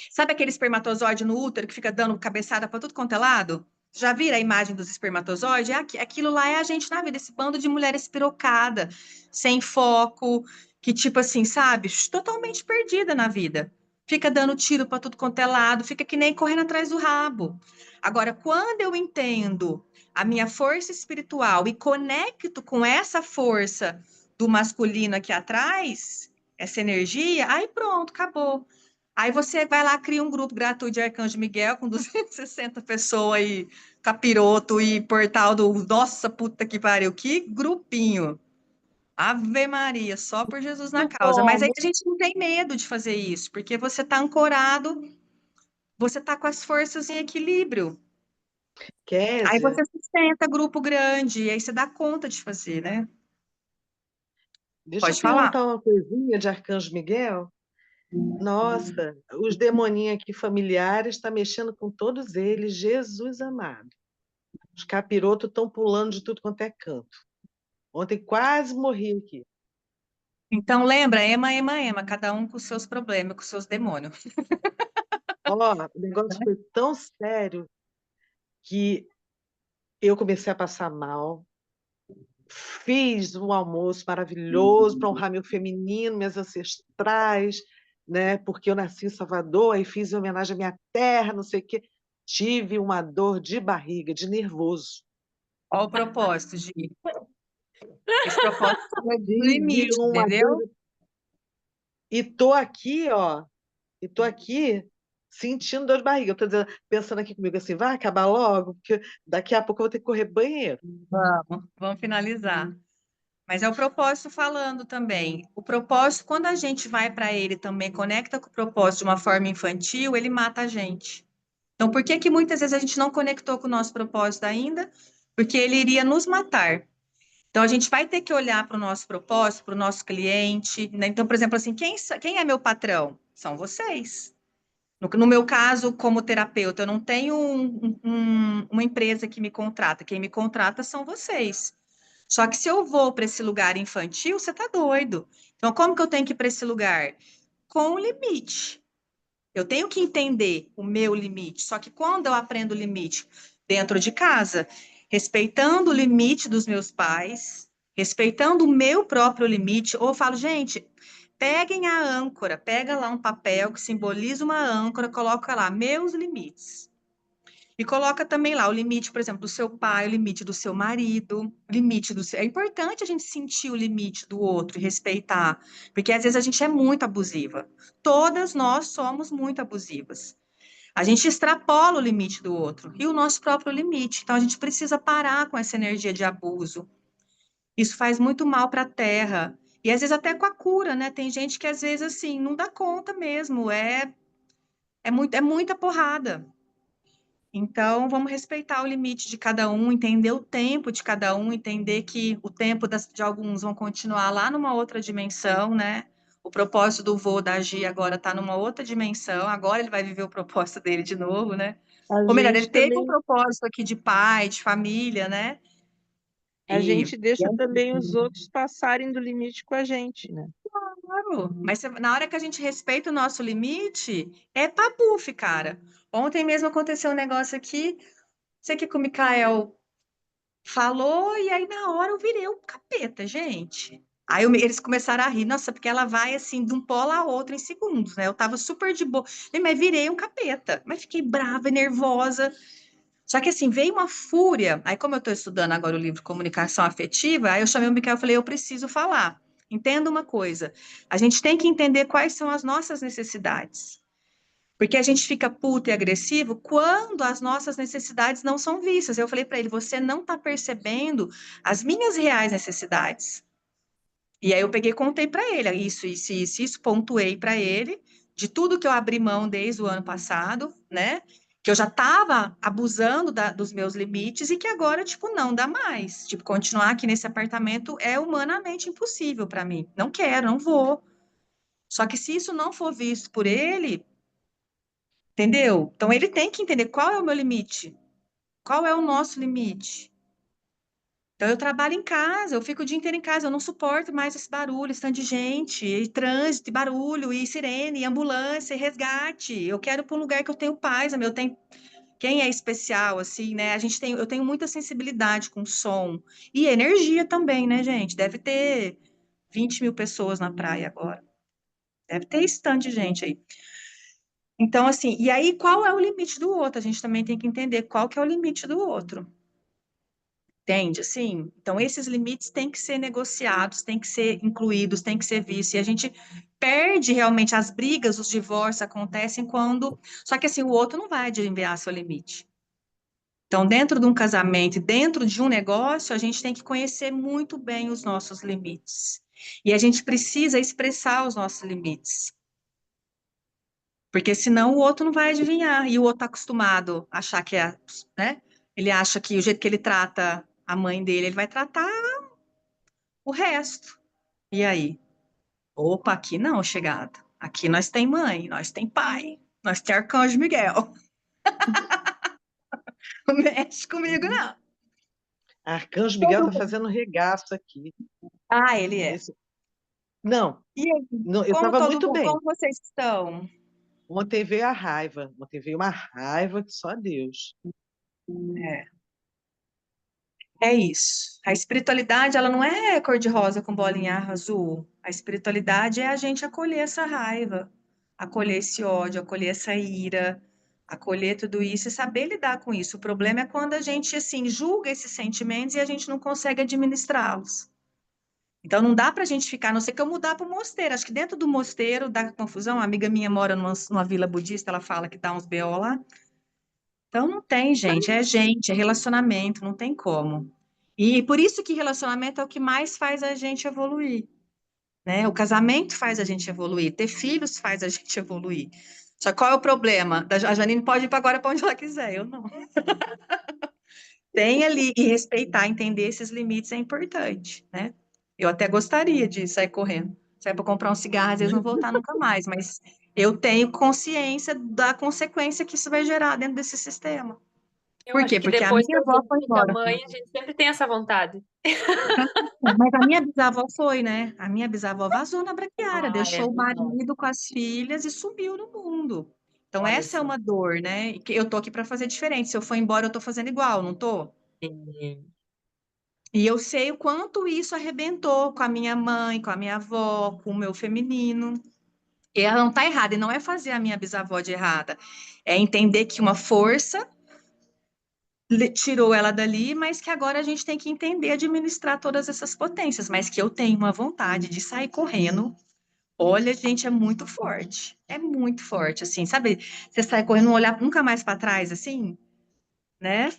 [SPEAKER 1] Sabe aquele espermatozoide no útero que fica dando cabeçada para tudo quanto é lado? Já viram a imagem dos espermatozoides? Aquilo lá é a gente na vida, esse bando de mulher espirocada, sem foco, que tipo assim, sabe? Totalmente perdida na vida. Fica dando tiro para tudo quanto é lado, fica que nem correndo atrás do rabo. Agora, quando eu entendo a minha força espiritual e conecto com essa força do masculino aqui atrás, essa energia, aí pronto, acabou. Aí você vai lá, cria um grupo gratuito de Arcanjo Miguel com 260 pessoas aí, capiroto e portal do Nossa, puta que pariu, que grupinho. Ave Maria, só por Jesus na
[SPEAKER 2] Muito
[SPEAKER 1] causa. Mas
[SPEAKER 2] bom,
[SPEAKER 1] aí a gente não tem medo de fazer isso, porque você está ancorado, você está com as forças em equilíbrio. Aí
[SPEAKER 3] Kézia,
[SPEAKER 1] você sustenta grupo grande, e aí você dá conta de fazer, né?
[SPEAKER 3] deixa eu
[SPEAKER 1] Pode falar.
[SPEAKER 3] perguntar uma coisinha de Arcanjo Miguel. Nossa, os demoninhos aqui familiares estão mexendo com todos eles, Jesus amado. Os capirotos estão pulando de tudo quanto é canto. Ontem quase morri aqui.
[SPEAKER 1] Então lembra, ema, ema, ema, cada um com os seus problemas, com os seus demônios.
[SPEAKER 3] Ó, o negócio foi tão sério que eu comecei a passar mal. Fiz um almoço maravilhoso para honrar meu feminino, minhas ancestrais, né? Porque eu nasci em Salvador, aí fiz em homenagem à minha terra, não sei o quê. Tive uma dor de barriga, de nervoso.
[SPEAKER 1] Olha o propósito, Gi. Esse propósito é do
[SPEAKER 3] Tive
[SPEAKER 1] limite,
[SPEAKER 3] uma dor.
[SPEAKER 1] entendeu?
[SPEAKER 3] E tô aqui, ó, e tô aqui sentindo dor de barriga. Eu tô dizendo, pensando aqui comigo assim, vai acabar logo, porque daqui a pouco eu vou ter que correr banheiro.
[SPEAKER 1] Vamos finalizar. Mas é o propósito falando também. O propósito, quando a gente vai para ele também, conecta com o propósito de uma forma infantil, ele mata a gente. Então, por que que muitas vezes a gente não conectou com o nosso propósito ainda? Porque ele iria nos matar. Então, a gente vai ter que olhar para o nosso propósito, para o nosso cliente, né? Então, por exemplo, assim, quem é meu patrão? São vocês. No meu caso, como terapeuta, eu não tenho uma empresa que me contrata. Quem me contrata são vocês. Só que se eu vou para esse lugar infantil, você tá doido. Então, como que eu tenho que ir para esse lugar? Com o limite. Eu tenho que entender o meu limite. Só que quando eu aprendo o limite dentro de casa, respeitando o limite dos meus pais, respeitando o meu próprio limite, ou eu falo, gente, peguem a âncora, pega lá um papel que simboliza uma âncora, coloca lá meus limites. E coloca também lá o limite, por exemplo, do seu pai, o limite do seu marido, o limite do seu. É importante a gente sentir o limite do outro e respeitar, porque às vezes a gente é muito abusiva. Todas nós somos muito abusivas. A gente extrapola o limite do outro e o nosso próprio limite. Então a gente precisa parar com essa energia de abuso. Isso faz muito mal para a terra. E às vezes até com a cura, né? Tem gente que às vezes assim não dá conta mesmo, é muita porrada. Então, vamos respeitar o limite de cada um, entender o tempo de cada um, entender que o tempo de alguns vão continuar lá numa outra dimensão, né? O propósito do vô da Gi agora está numa outra dimensão, agora ele vai viver o propósito dele de novo, né?
[SPEAKER 4] A
[SPEAKER 1] Ou melhor, ele
[SPEAKER 4] gente
[SPEAKER 1] teve um
[SPEAKER 4] também,
[SPEAKER 1] propósito aqui de pai, de família, né?
[SPEAKER 4] a
[SPEAKER 1] E
[SPEAKER 4] gente deixa também os outros passarem do limite com a gente, né?
[SPEAKER 1] claro, mas na hora que a gente respeita o nosso limite, é papufe, cara. Ontem mesmo aconteceu um negócio aqui, sei que com o Mikael falou, e aí na hora eu virei um capeta, gente. Aí eles começaram a rir, nossa, porque ela vai assim de um polo a outro em segundos, né? Eu tava super de boa, mas virei um capeta, mas fiquei brava e nervosa. Só que assim, veio uma fúria. Aí, como eu estou estudando agora o livro Comunicação Afetiva, aí eu chamei o Michael e falei, eu preciso falar. Entenda uma coisa, a gente tem que entender quais são as nossas necessidades. Porque a gente fica puto e agressivo quando as nossas necessidades não são vistas. Eu falei para ele: você não está percebendo as minhas reais necessidades. E aí eu peguei e contei para ele: isso, pontuei para ele de tudo que eu abri mão desde o ano passado, né? Que eu já estava abusando dos meus limites e que agora, tipo, não dá mais. Tipo, continuar aqui nesse apartamento é humanamente impossível para mim. Não quero, não vou. Só que se isso não for visto por ele, entendeu? Então ele tem que entender qual é o meu limite, qual é o nosso limite. Então eu trabalho em casa, eu fico o dia inteiro em casa, eu não suporto mais esse barulho, esse tanto de gente, e trânsito, e barulho, e sirene, e ambulância, e resgate. Eu quero ir para um lugar que eu tenho paz, eu tenho quem é especial, assim, né? Eu tenho muita sensibilidade com som e energia também, né, gente? Deve ter 20 mil pessoas na praia agora. Deve ter esse tanto de gente aí. Então, assim, e aí qual é o limite do outro? A gente também tem que entender qual que é o limite do outro. Entende? Assim, então esses limites têm que ser negociados, têm que ser incluídos, têm que ser vistos. E a gente perde realmente as brigas, os divórcios acontecem quando. Só que assim, o outro não vai adivinhar seu limite. Então, dentro de um casamento, dentro de um negócio, a gente tem que conhecer muito bem os nossos limites. E a gente precisa expressar os nossos limites. Porque senão o outro não vai adivinhar. E o outro está acostumado a achar que é, né? Ele acha que o jeito que ele trata a mãe dele, ele vai tratar o resto. E aí? Opa, aqui não, chegada. Aqui nós tem mãe, nós tem pai, nós tem Arcanjo Miguel. Não mexe comigo, não.
[SPEAKER 3] Arcanjo Miguel está fazendo regaço aqui.
[SPEAKER 1] Ah, ele é.
[SPEAKER 3] Não,
[SPEAKER 1] E aí,
[SPEAKER 3] não, eu
[SPEAKER 1] como
[SPEAKER 3] estava
[SPEAKER 1] todo
[SPEAKER 3] muito
[SPEAKER 1] mundo,
[SPEAKER 3] bem.
[SPEAKER 1] como vocês estão?
[SPEAKER 3] Ontem veio a raiva. Ontem veio uma raiva que só Deus.
[SPEAKER 1] É isso. A espiritualidade, ela não é cor-de-rosa com bolinha azul. A espiritualidade é a gente acolher essa raiva, acolher esse ódio, acolher essa ira, acolher tudo isso e saber lidar com isso. O problema é quando a gente, assim, julga esses sentimentos e a gente não consegue administrá-los. Então, não dá para a gente ficar, a não ser que eu mudar para o mosteiro. Acho que dentro do mosteiro dá confusão. Uma amiga minha mora numa vila budista, ela fala que dá uns BO lá. Então, não tem, gente, é relacionamento, não tem como. E por isso que relacionamento é o que mais faz a gente evoluir, né? O casamento faz a gente evoluir, ter filhos faz a gente evoluir. Só qual é o problema? A Janine pode ir para agora para onde ela quiser, eu não. Tem ali e respeitar, entender esses limites é importante, né? Eu até gostaria de sair correndo, sair para comprar um cigarro, às vezes não voltar nunca mais, mas eu tenho consciência da consequência que isso vai gerar dentro desse sistema.
[SPEAKER 2] Eu
[SPEAKER 1] Por
[SPEAKER 2] acho
[SPEAKER 1] quê?
[SPEAKER 2] que
[SPEAKER 1] Porque a
[SPEAKER 2] depois que
[SPEAKER 1] minha
[SPEAKER 2] a
[SPEAKER 1] avó
[SPEAKER 2] gente
[SPEAKER 1] foi
[SPEAKER 2] fica
[SPEAKER 1] embora.
[SPEAKER 2] mãe, a gente sempre tem essa vontade.
[SPEAKER 1] Mas a minha bisavó foi, né? A minha bisavó vazou na braquiária,
[SPEAKER 2] Ah, é
[SPEAKER 1] deixou o
[SPEAKER 2] verdade.
[SPEAKER 1] marido com as filhas e sumiu no mundo. Então,
[SPEAKER 2] Olha
[SPEAKER 1] essa é
[SPEAKER 2] só.
[SPEAKER 1] uma dor, né? E que eu tô aqui para fazer diferente. Se eu for embora, eu tô fazendo igual, não tô?
[SPEAKER 2] Sim.
[SPEAKER 1] E eu sei o quanto isso arrebentou com a minha mãe, com a minha avó, com o meu feminino. E ela não tá errada, e não é fazer a minha bisavó de errada. É entender que uma força tirou ela dali, mas que agora a gente tem que entender administrar todas essas potências, mas que eu tenho uma vontade de sair correndo. Olha, gente, é muito forte, assim, sabe? Você sai correndo, não olhar nunca mais para trás, assim, né?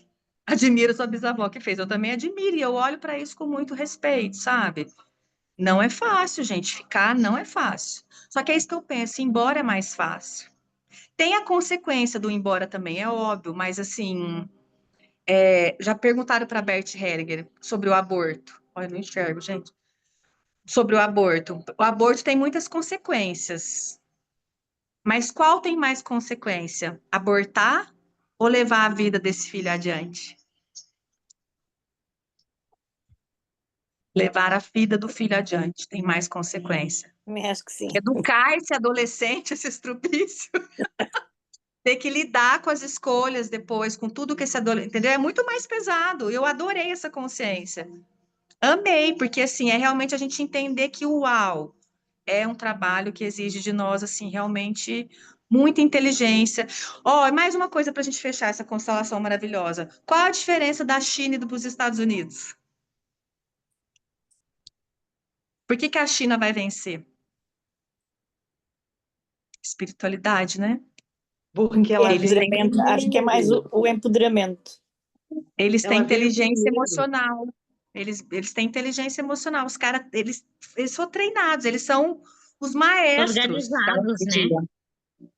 [SPEAKER 1] Admiro sua bisavó que fez, eu também admiro, e eu olho para isso com muito respeito, sabe? Não é fácil, gente, ficar não é fácil. Só que é isso que eu penso, ir embora é mais fácil. Tem a consequência do ir embora também, é óbvio, mas assim, já perguntaram para Bert Hellinger sobre o aborto. Olha, eu não enxergo, gente. Sobre o aborto. O aborto tem muitas consequências. Mas qual tem mais consequência? Abortar ou levar a vida desse filho adiante? Levar a vida do filho adiante tem mais consequência.
[SPEAKER 8] Também acho que sim.
[SPEAKER 1] Educar esse adolescente, esse estrupício, ter que lidar com as escolhas depois, com tudo que esse adolescente, entendeu? É muito mais pesado. Eu adorei essa consciência. Amei, porque assim, é realmente a gente entender que uau, é um trabalho que exige de nós, assim, realmente muita inteligência. Ó, e mais uma coisa para a gente fechar essa constelação maravilhosa. Qual a diferença da China e dos Estados Unidos? Por que que a China vai vencer? Espiritualidade, né?
[SPEAKER 3] Porque
[SPEAKER 8] O
[SPEAKER 3] ela
[SPEAKER 1] Eles
[SPEAKER 3] veio
[SPEAKER 1] têm,
[SPEAKER 8] empoderamento, acho que é mais
[SPEAKER 3] primeiro.
[SPEAKER 8] o empoderamento.
[SPEAKER 1] eles têm
[SPEAKER 3] Ela veio
[SPEAKER 1] inteligência
[SPEAKER 3] primeiro.
[SPEAKER 1] emocional. Eles têm inteligência emocional. Os caras, eles são treinados, eles são os maestros da
[SPEAKER 6] Organizados, né?
[SPEAKER 1] energia.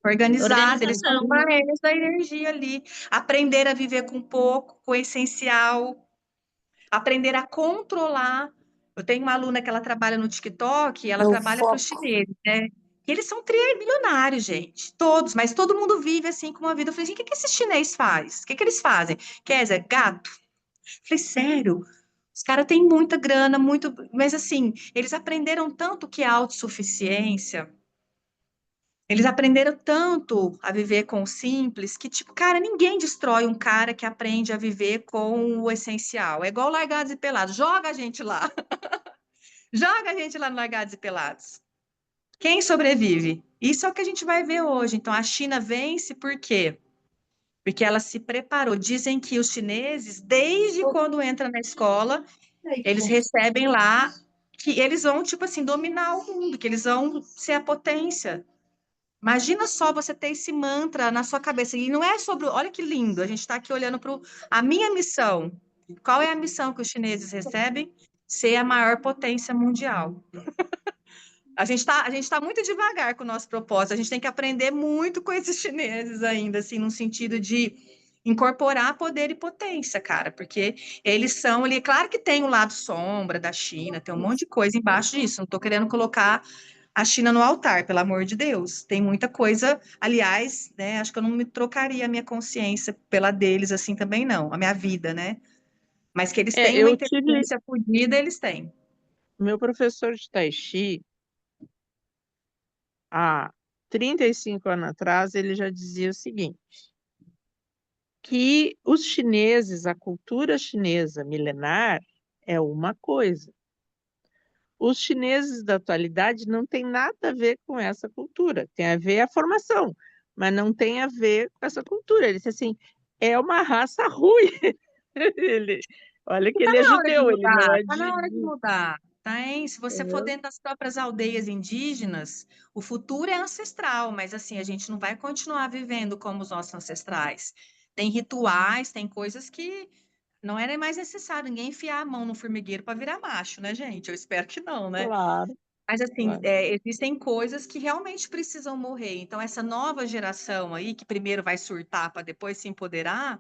[SPEAKER 1] Organizados, eles são
[SPEAKER 6] Organização.
[SPEAKER 1] maestros da energia ali. Aprender a viver com pouco, com o essencial, aprender a controlar. Eu tenho uma aluna que ela trabalha no TikTok e ela
[SPEAKER 7] É o
[SPEAKER 1] trabalha para os
[SPEAKER 7] foco.
[SPEAKER 1] chineses, né? E eles são trilionários, gente. Todos, mas todo mundo vive assim com uma vida. Eu falei, gente, o que que esse chinês faz? O que que eles fazem? Kézia, gato. Eu falei, sério? Os caras têm muita grana, muito. Mas assim, eles aprenderam tanto que é autossuficiência. Eles aprenderam tanto a viver com o simples que, tipo, cara, ninguém destrói um cara que aprende a viver com o essencial. É igual Largados e Pelados. Joga a gente lá. Joga a gente lá no Largados e Pelados. Quem sobrevive? Isso é o que a gente vai ver hoje. Então, a China vence por quê? Porque ela se preparou. Dizem que os chineses, desde quando entra na escola, eles recebem lá que eles vão, tipo assim, dominar o mundo, que eles vão ser a potência. Imagina só você ter esse mantra na sua cabeça. E não é sobre. Olha que lindo, a gente está aqui olhando para a minha missão. Qual é a missão que os chineses recebem? Ser a maior potência mundial. A gente tá muito devagar com o nosso propósito. A gente tem que aprender muito com esses chineses ainda, assim, no sentido de incorporar poder e potência, cara, porque eles são ali. Claro que tem o lado sombra da China, tem um monte de coisa embaixo disso. Não estou querendo colocar a China no altar, pelo amor de Deus. Tem muita coisa, aliás, né? Acho que eu não me trocaria a minha consciência pela deles assim também, não, a minha vida, né? Mas que eles têm uma
[SPEAKER 4] Eu tive
[SPEAKER 1] inteligência fodida, eles têm.
[SPEAKER 4] meu professor de Tai Chi, há 35 anos atrás, ele já dizia o seguinte, que os chineses, a cultura chinesa milenar é uma coisa. Os chineses da atualidade não tem nada a ver com essa cultura, tem a ver a formação, mas não tem a ver com essa cultura. Ele disse assim, é uma raça ruim. Ele, olha que
[SPEAKER 1] Tá
[SPEAKER 4] ele é
[SPEAKER 1] na hora de
[SPEAKER 4] judeu, ele não
[SPEAKER 1] mudar,
[SPEAKER 4] é
[SPEAKER 1] tá na hora de
[SPEAKER 4] de
[SPEAKER 1] mudar, tá, hein? Se você for
[SPEAKER 4] entendeu?
[SPEAKER 1] dentro das próprias aldeias indígenas, o futuro é ancestral, mas assim, a gente não vai continuar vivendo como os nossos ancestrais. Tem rituais, tem coisas que não era mais necessário ninguém enfiar a mão no formigueiro para virar macho, né, gente? Eu espero que não, né?
[SPEAKER 4] Claro,
[SPEAKER 1] Mas assim,
[SPEAKER 4] claro.
[SPEAKER 1] existem coisas que realmente precisam morrer. Então, essa nova geração aí, que primeiro vai surtar para depois se empoderar,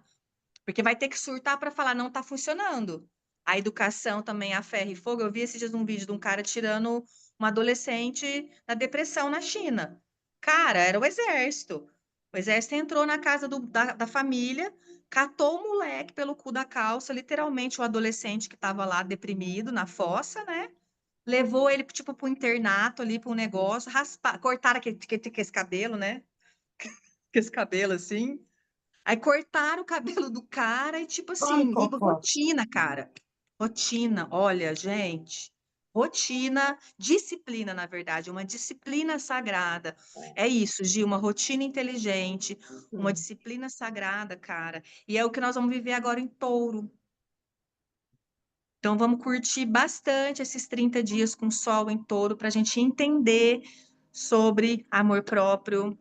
[SPEAKER 1] porque vai ter que surtar para falar, não está funcionando. A educação também a ferro e fogo. Eu vi esses dias um vídeo de um cara tirando uma adolescente da depressão na China. Cara, era o exército. O exército entrou na casa da família, catou o moleque pelo cu da calça, literalmente o adolescente que estava lá deprimido na fossa, né? Levou ele, tipo, para o internato ali, para um negócio, cortaram esse cabelo, né? Com esse cabelo assim. Aí cortaram o cabelo do cara e, tipo
[SPEAKER 7] Ai,
[SPEAKER 1] assim, e
[SPEAKER 7] Cocó.
[SPEAKER 1] rotina, cara. Rotina, olha, gente. Rotina, disciplina, na verdade, uma disciplina sagrada. É isso, Gi, uma rotina inteligente, uma disciplina sagrada, cara. E é o que nós vamos viver agora em Touro. Então, vamos curtir bastante esses 30 dias com sol em Touro para a gente entender sobre amor próprio,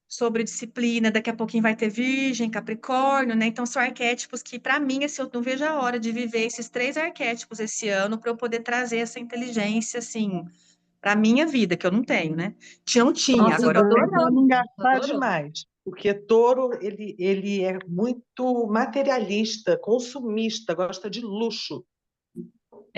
[SPEAKER 1] sobre disciplina. Daqui a pouquinho vai ter Virgem, Capricórnio, né? Então, são arquétipos que, para mim, assim, eu não vejo a hora de viver esses 3 arquétipos esse ano para eu poder trazer essa inteligência, assim, para a minha vida, que eu não tenho, né? Não tinha,
[SPEAKER 3] Nossa, eu
[SPEAKER 1] agora
[SPEAKER 3] tô
[SPEAKER 1] eu tô
[SPEAKER 3] tentando
[SPEAKER 1] adorando. Tô
[SPEAKER 3] engatar
[SPEAKER 1] adorando.
[SPEAKER 3] demais, porque touro, ele é muito materialista, consumista, gosta de luxo.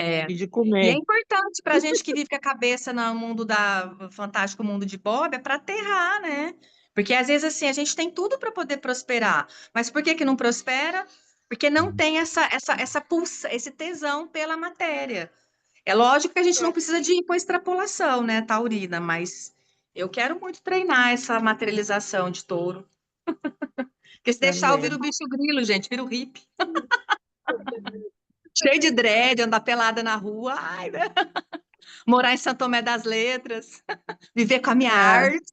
[SPEAKER 1] É.
[SPEAKER 4] E de
[SPEAKER 1] E é
[SPEAKER 4] comer.
[SPEAKER 1] importante para a gente que vive com a cabeça no mundo da fantástico mundo de Bob, é para aterrar, né? Porque às vezes assim a gente tem tudo para poder prosperar, mas por que que não prospera? Porque não tem essa pulsa, esse tesão pela matéria. É lógico que a gente não precisa de ir com extrapolação, né, taurina, mas eu quero muito treinar essa materialização de touro. Porque se deixar eu
[SPEAKER 3] Também.
[SPEAKER 1] viro o bicho grilo, gente, viro hippie. Cheio de dread, andar pelada na rua. Ai, né? Morar em São Tomé das Letras, viver com a minha
[SPEAKER 4] É.
[SPEAKER 1] arte.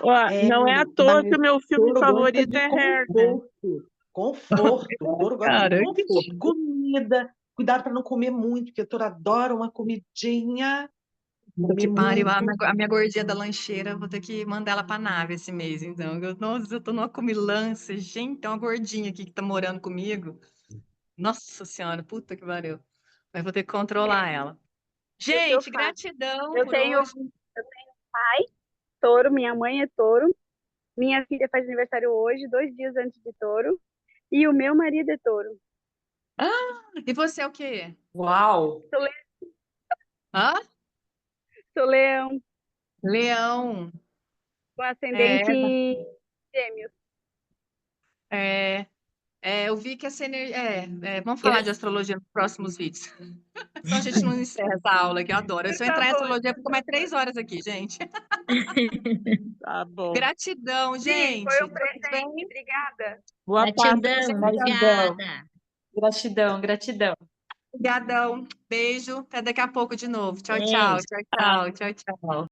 [SPEAKER 4] Ó,
[SPEAKER 3] É,
[SPEAKER 4] não é à toa que
[SPEAKER 3] mas
[SPEAKER 4] o meu filme
[SPEAKER 3] touro gosta
[SPEAKER 4] favorito
[SPEAKER 3] de
[SPEAKER 4] é Hair, né?
[SPEAKER 3] conforto. Conforto. Touro gosta de
[SPEAKER 1] Cara,
[SPEAKER 3] conforto. Comida. Cuidado para não comer muito, porque touro adora uma comidinha.
[SPEAKER 1] que
[SPEAKER 3] Comer
[SPEAKER 1] pariu,
[SPEAKER 3] muito.
[SPEAKER 1] a minha gordinha da lancheira, vou ter que mandar ela pra nave esse mês, então. Nossa, eu tô numa comilança, gente, tem uma gordinha aqui que tá morando comigo. Nossa senhora, puta que pariu. Mas vou ter que controlar ela.
[SPEAKER 5] E o que eu
[SPEAKER 1] Gente,
[SPEAKER 5] faço?
[SPEAKER 1] gratidão
[SPEAKER 5] Eu
[SPEAKER 1] por
[SPEAKER 5] tenho,
[SPEAKER 1] hoje.
[SPEAKER 5] eu tenho pai Touro, minha mãe é touro. Minha filha faz aniversário hoje, 2 dias antes de touro. E o meu marido é touro.
[SPEAKER 1] E você é o quê?
[SPEAKER 9] Uau!
[SPEAKER 1] Hã?
[SPEAKER 5] Sou leão,
[SPEAKER 1] Leão.
[SPEAKER 5] com
[SPEAKER 1] É,
[SPEAKER 5] ascendente em gêmeos.
[SPEAKER 1] eu vi que essa energia. Vamos falar de astrologia nos próximos vídeos. Então a gente não encerra essa aula, que eu adoro. Se eu entrar em astrologia, eu vou comer 3 horas aqui, gente.
[SPEAKER 4] Tá bom.
[SPEAKER 1] Gratidão,
[SPEAKER 5] Sim,
[SPEAKER 1] gente.
[SPEAKER 5] foi um
[SPEAKER 1] Tudo
[SPEAKER 5] presente.
[SPEAKER 1] bem?
[SPEAKER 5] Obrigada.
[SPEAKER 4] Boa Páscoa.
[SPEAKER 6] Gratidão,
[SPEAKER 9] Gratidão.
[SPEAKER 6] obrigada.
[SPEAKER 9] Gratidão, gratidão.
[SPEAKER 1] Obrigadão. Beijo. Até daqui a pouco de novo. Tchau,
[SPEAKER 6] Beijo.
[SPEAKER 1] tchau. Tchau, tchau. Tchau, tchau.